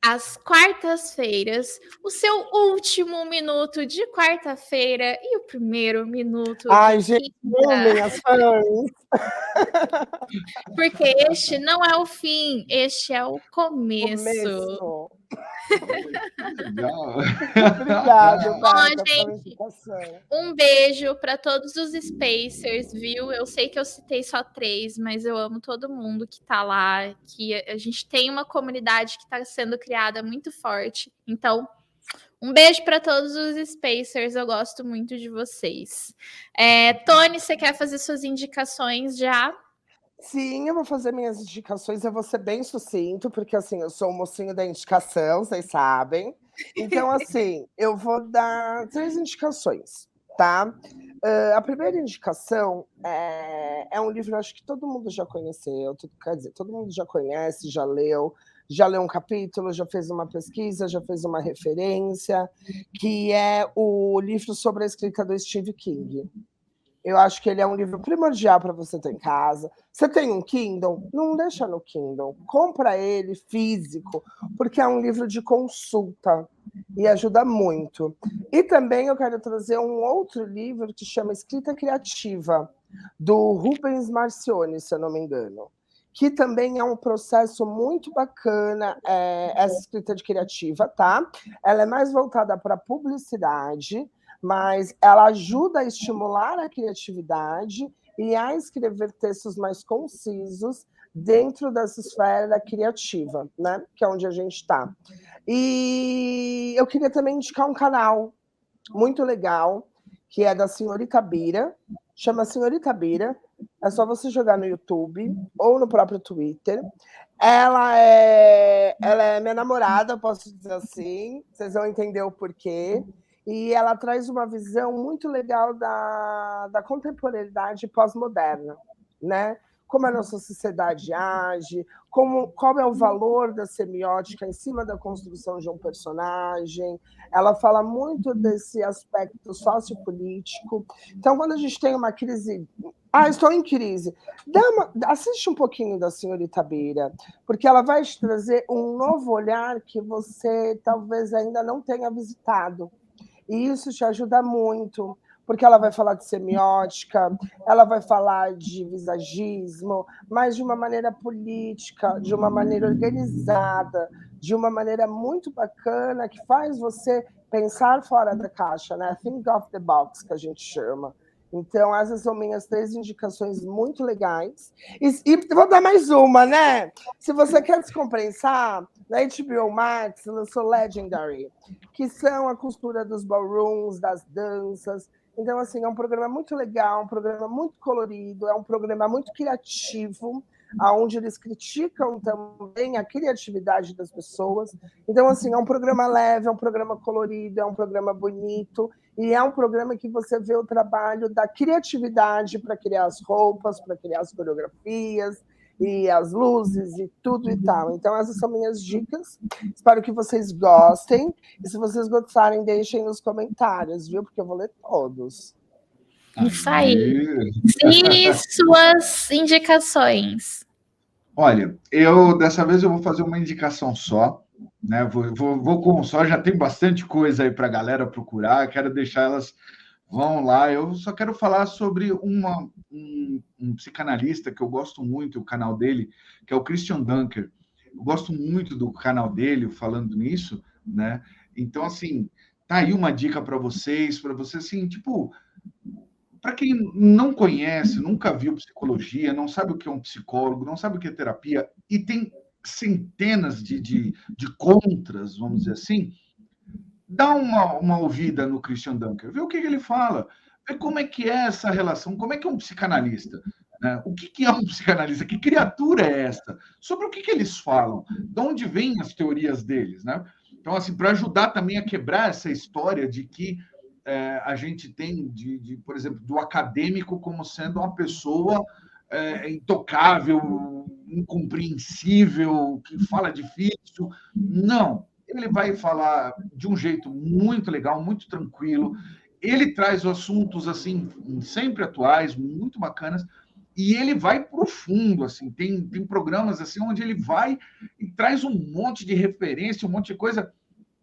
às quartas-feiras, o seu último minuto de quarta-feira e o primeiro minuto Ai, de gente, quinta. minhas fãs! Porque este não é o fim, este é o começo. Começo. Legal. Obrigado, Beca, pela Gente, indicação. um beijo para todos os Spacers, viu? Eu sei que eu citei só 3, mas eu amo todo mundo que tá lá, que a gente tem uma comunidade que está sendo criada muito forte. Então, um beijo para todos os Spacers, eu gosto muito de vocês. Tony, você quer fazer suas indicações já? Sim, eu vou fazer minhas indicações, eu vou ser bem sucinto, porque assim, eu sou o mocinho da indicação, vocês sabem. Então, assim, eu vou dar 3 indicações, tá? A primeira indicação é um livro, acho que todo mundo já conheceu, quer dizer, todo mundo já conhece, já leu um capítulo, já fez uma pesquisa, já fez uma referência, que é o livro sobre a escrita do Stephen King. Eu acho que ele é um livro primordial para você ter em casa. Você tem um Kindle? Não deixa no Kindle. Compra ele físico, porque é um livro de consulta e ajuda muito. E também eu quero trazer um outro livro que chama Escrita Criativa, do Rubens Marcioni, se eu não me engano, que também é um processo muito bacana, essa escrita de criativa, tá? Ela é mais voltada para publicidade, mas ela ajuda a estimular a criatividade e a escrever textos mais concisos dentro dessa esfera criativa, né? Que é onde a gente está. E eu queria também indicar um canal muito legal, que é da Senhorita Bira, chama Senhorita Bira, é só você jogar no YouTube ou no próprio Twitter. Ela é minha namorada, posso dizer assim, vocês vão entender o porquê. E ela traz uma visão muito legal da contemporaneidade pós-moderna, né? Como a nossa sociedade age, qual é o valor da semiótica em cima da construção de um personagem. Ela fala muito desse aspecto sociopolítico. Então, quando a gente tem uma crise... estou em crise. Assiste um pouquinho da Senhorita Bira, porque ela vai te trazer um novo olhar que você talvez ainda não tenha visitado. E isso te ajuda muito, porque ela vai falar de semiótica, ela vai falar de visagismo, mas de uma maneira política, de uma maneira organizada, de uma maneira muito bacana, que faz você pensar fora da caixa, né? Think of the box, que a gente chama. Então, essas são minhas 3 indicações muito legais. E vou dar mais uma, né? Se você quer descompensar, na HBO Max lançou Legendary, que são a costura dos ballrooms, das danças. Então, assim, é um programa muito legal, um programa muito colorido, é um programa muito criativo, onde eles criticam também a criatividade das pessoas. Então, assim, é um programa leve, é um programa colorido, é um programa bonito, e é um programa que você vê o trabalho da criatividade para criar as roupas, para criar as coreografias, e as luzes e tudo e tal. Então, essas são minhas dicas. Espero que vocês gostem. E se vocês gostarem, deixem nos comentários, viu? Porque eu vou ler todos. Isso aí. E suas indicações? Olha, dessa vez eu vou fazer uma indicação só, né? Vou com um só, já tem bastante coisa aí para a galera procurar, quero deixar elas. Vão lá, eu só quero falar sobre um psicanalista que eu gosto muito, o canal dele, que é o Christian Dunker. Eu gosto muito do canal dele falando nisso, né? Então, assim, tá aí uma dica para vocês, assim, tipo, para quem não conhece, nunca viu psicologia, não sabe o que é um psicólogo, não sabe o que é terapia, e tem centenas de contras, vamos dizer assim, dá uma ouvida no Christian Dunker, vê o que ele fala, vê como é que é essa relação, como é que é um psicanalista, né? O que é um psicanalista, que criatura é essa, sobre o que eles falam, de onde vêm as teorias deles, né? Então, assim, para ajudar também a quebrar essa história de que a gente tem, por exemplo, do acadêmico como sendo uma pessoa intocável, incompreensível, que fala difícil. Não, ele vai falar de um jeito muito legal, muito tranquilo. Ele traz assuntos assim sempre atuais, muito bacanas, e ele vai profundo, assim, tem programas assim onde ele vai e traz um monte de referência, um monte de coisa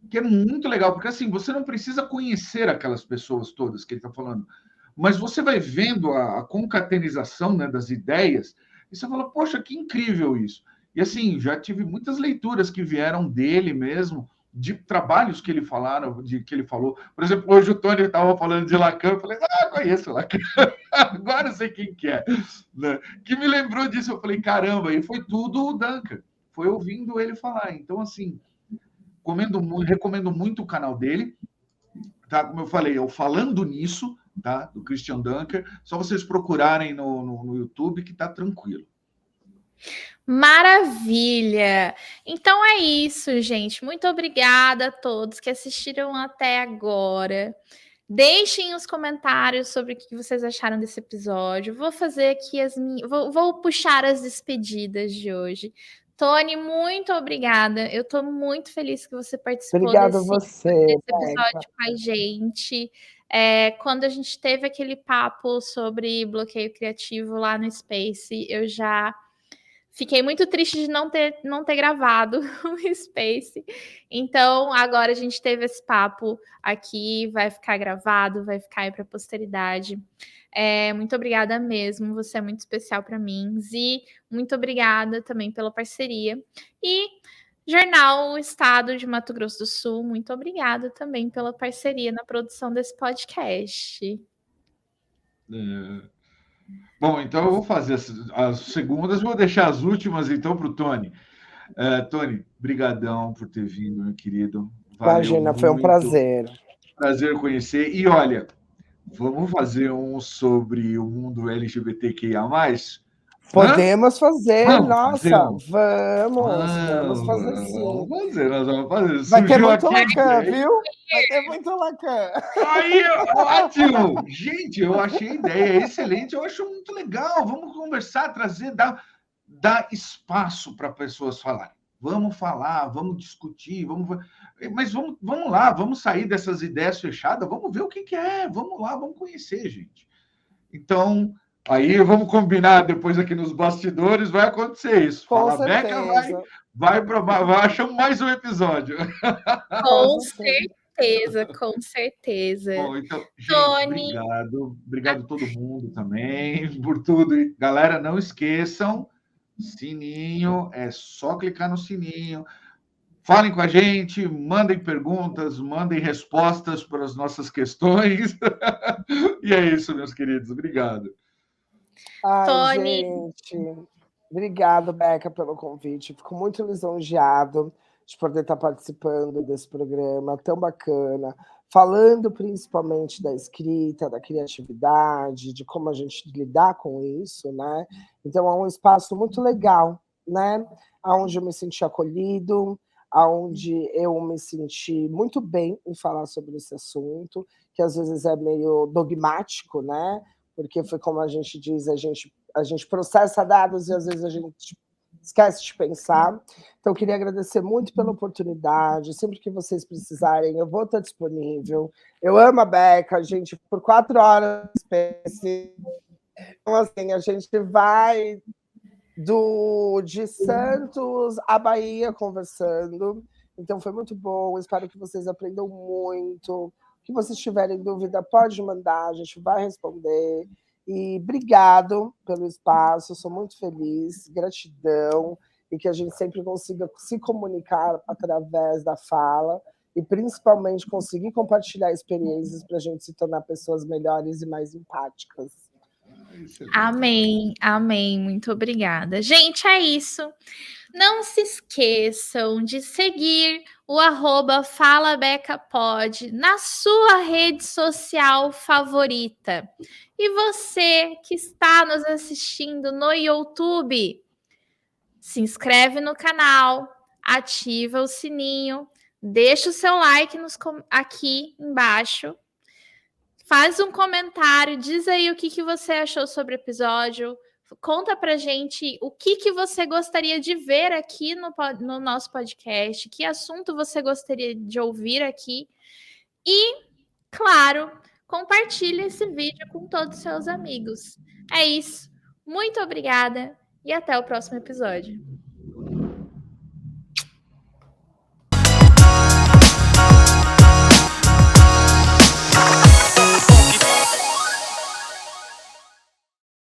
que é muito legal, porque assim, você não precisa conhecer aquelas pessoas todas que ele está falando, mas você vai vendo a concatenização, né, das ideias, e você fala, poxa, que incrível isso. E assim, já tive muitas leituras que vieram dele mesmo, de trabalhos que ele falou. Por exemplo, hoje o Tony estava falando de Lacan, eu falei, conheço Lacan, agora eu sei quem que é. Né? Que me lembrou disso, eu falei, caramba, e foi tudo o Duncan, foi ouvindo ele falar. Então, assim, recomendo muito o canal dele, tá? Como eu falei, eu falando nisso, tá? Do Christian Dunker, só vocês procurarem no YouTube que tá tranquilo. Maravilha! Então é isso, gente. Muito obrigada a todos que assistiram até agora. Deixem os comentários sobre o que vocês acharam desse episódio. Vou fazer aqui vou puxar as despedidas de hoje. Tony, muito obrigada. Eu estou muito feliz que você participou desse episódio com a gente. Quando a gente teve aquele papo sobre bloqueio criativo lá no Space, eu já fiquei muito triste de não ter gravado o Space. Então, agora a gente teve esse papo aqui, vai ficar gravado, vai ficar aí para a posteridade. Muito obrigada mesmo, você é muito especial para mim. Zi, muito obrigada também pela parceria. E Jornal Estado de Mato Grosso do Sul, muito obrigada também pela parceria na produção desse podcast. Bom, então eu vou fazer as segundas, vou deixar as últimas então para o Tony. Tony, brigadão por ter vindo, meu querido. Valeu. Imagina, muito. Foi um prazer. Prazer conhecer. E olha, vamos fazer um sobre o mundo LGBTQIA+. Podemos fazer, vamos fazer sim. Nós vamos fazer. Vai ter muito Lacan, viu? Vai ter muito Lacan. Aí, ótimo! Gente, eu achei a ideia excelente, eu acho muito legal. Vamos conversar, trazer, dar espaço para pessoas falarem. Vamos falar, vamos discutir, mas vamos lá, vamos sair dessas ideias fechadas, vamos ver o que é, vamos lá, vamos conhecer, gente. Então, aí vamos combinar depois aqui nos bastidores, vai acontecer isso. Com certeza. Beca vai achar mais um episódio. Com certeza. Bom, então, gente, obrigado a todo mundo também por tudo. E, galera, não esqueçam, sininho, é só clicar no sininho. Falem com a gente, mandem perguntas, mandem respostas para as nossas questões. E é isso, meus queridos. Obrigado. Ai, Tony. gente, obrigado, Beca, pelo convite. Fico muito lisonjeado de poder estar participando desse programa tão bacana, falando principalmente da escrita, da criatividade, de como a gente lidar com isso, né? Então é um espaço muito legal, né? Onde eu me senti acolhido, onde eu me senti muito bem em falar sobre esse assunto, que às vezes é meio dogmático, né? Porque foi como a gente diz, a gente processa dados e às vezes a gente esquece de pensar. Então, queria agradecer muito pela oportunidade. Sempre que vocês precisarem, eu vou estar disponível. Eu amo a Beca, gente, por 4 horas. Então, assim, a gente vai de Santos à Bahia conversando. Então, foi muito bom. Espero que vocês aprendam muito. Que vocês tiverem dúvida, pode mandar, a gente vai responder. E obrigado pelo espaço, sou muito feliz, gratidão, e que a gente sempre consiga se comunicar através da fala e principalmente conseguir compartilhar experiências para a gente se tornar pessoas melhores e mais empáticas. Amém, amém, muito obrigada. Gente, é isso. Não se esqueçam de seguir o @FalaBecaPod na sua rede social favorita. E você que está nos assistindo no YouTube, se inscreve no canal, ativa o sininho, deixa o seu like aqui embaixo. Faz um comentário, diz aí o que você achou sobre o episódio. Conta pra gente o que você gostaria de ver aqui no nosso podcast, que assunto você gostaria de ouvir aqui. E, claro, compartilhe esse vídeo com todos os seus amigos. É isso. Muito obrigada e até o próximo episódio.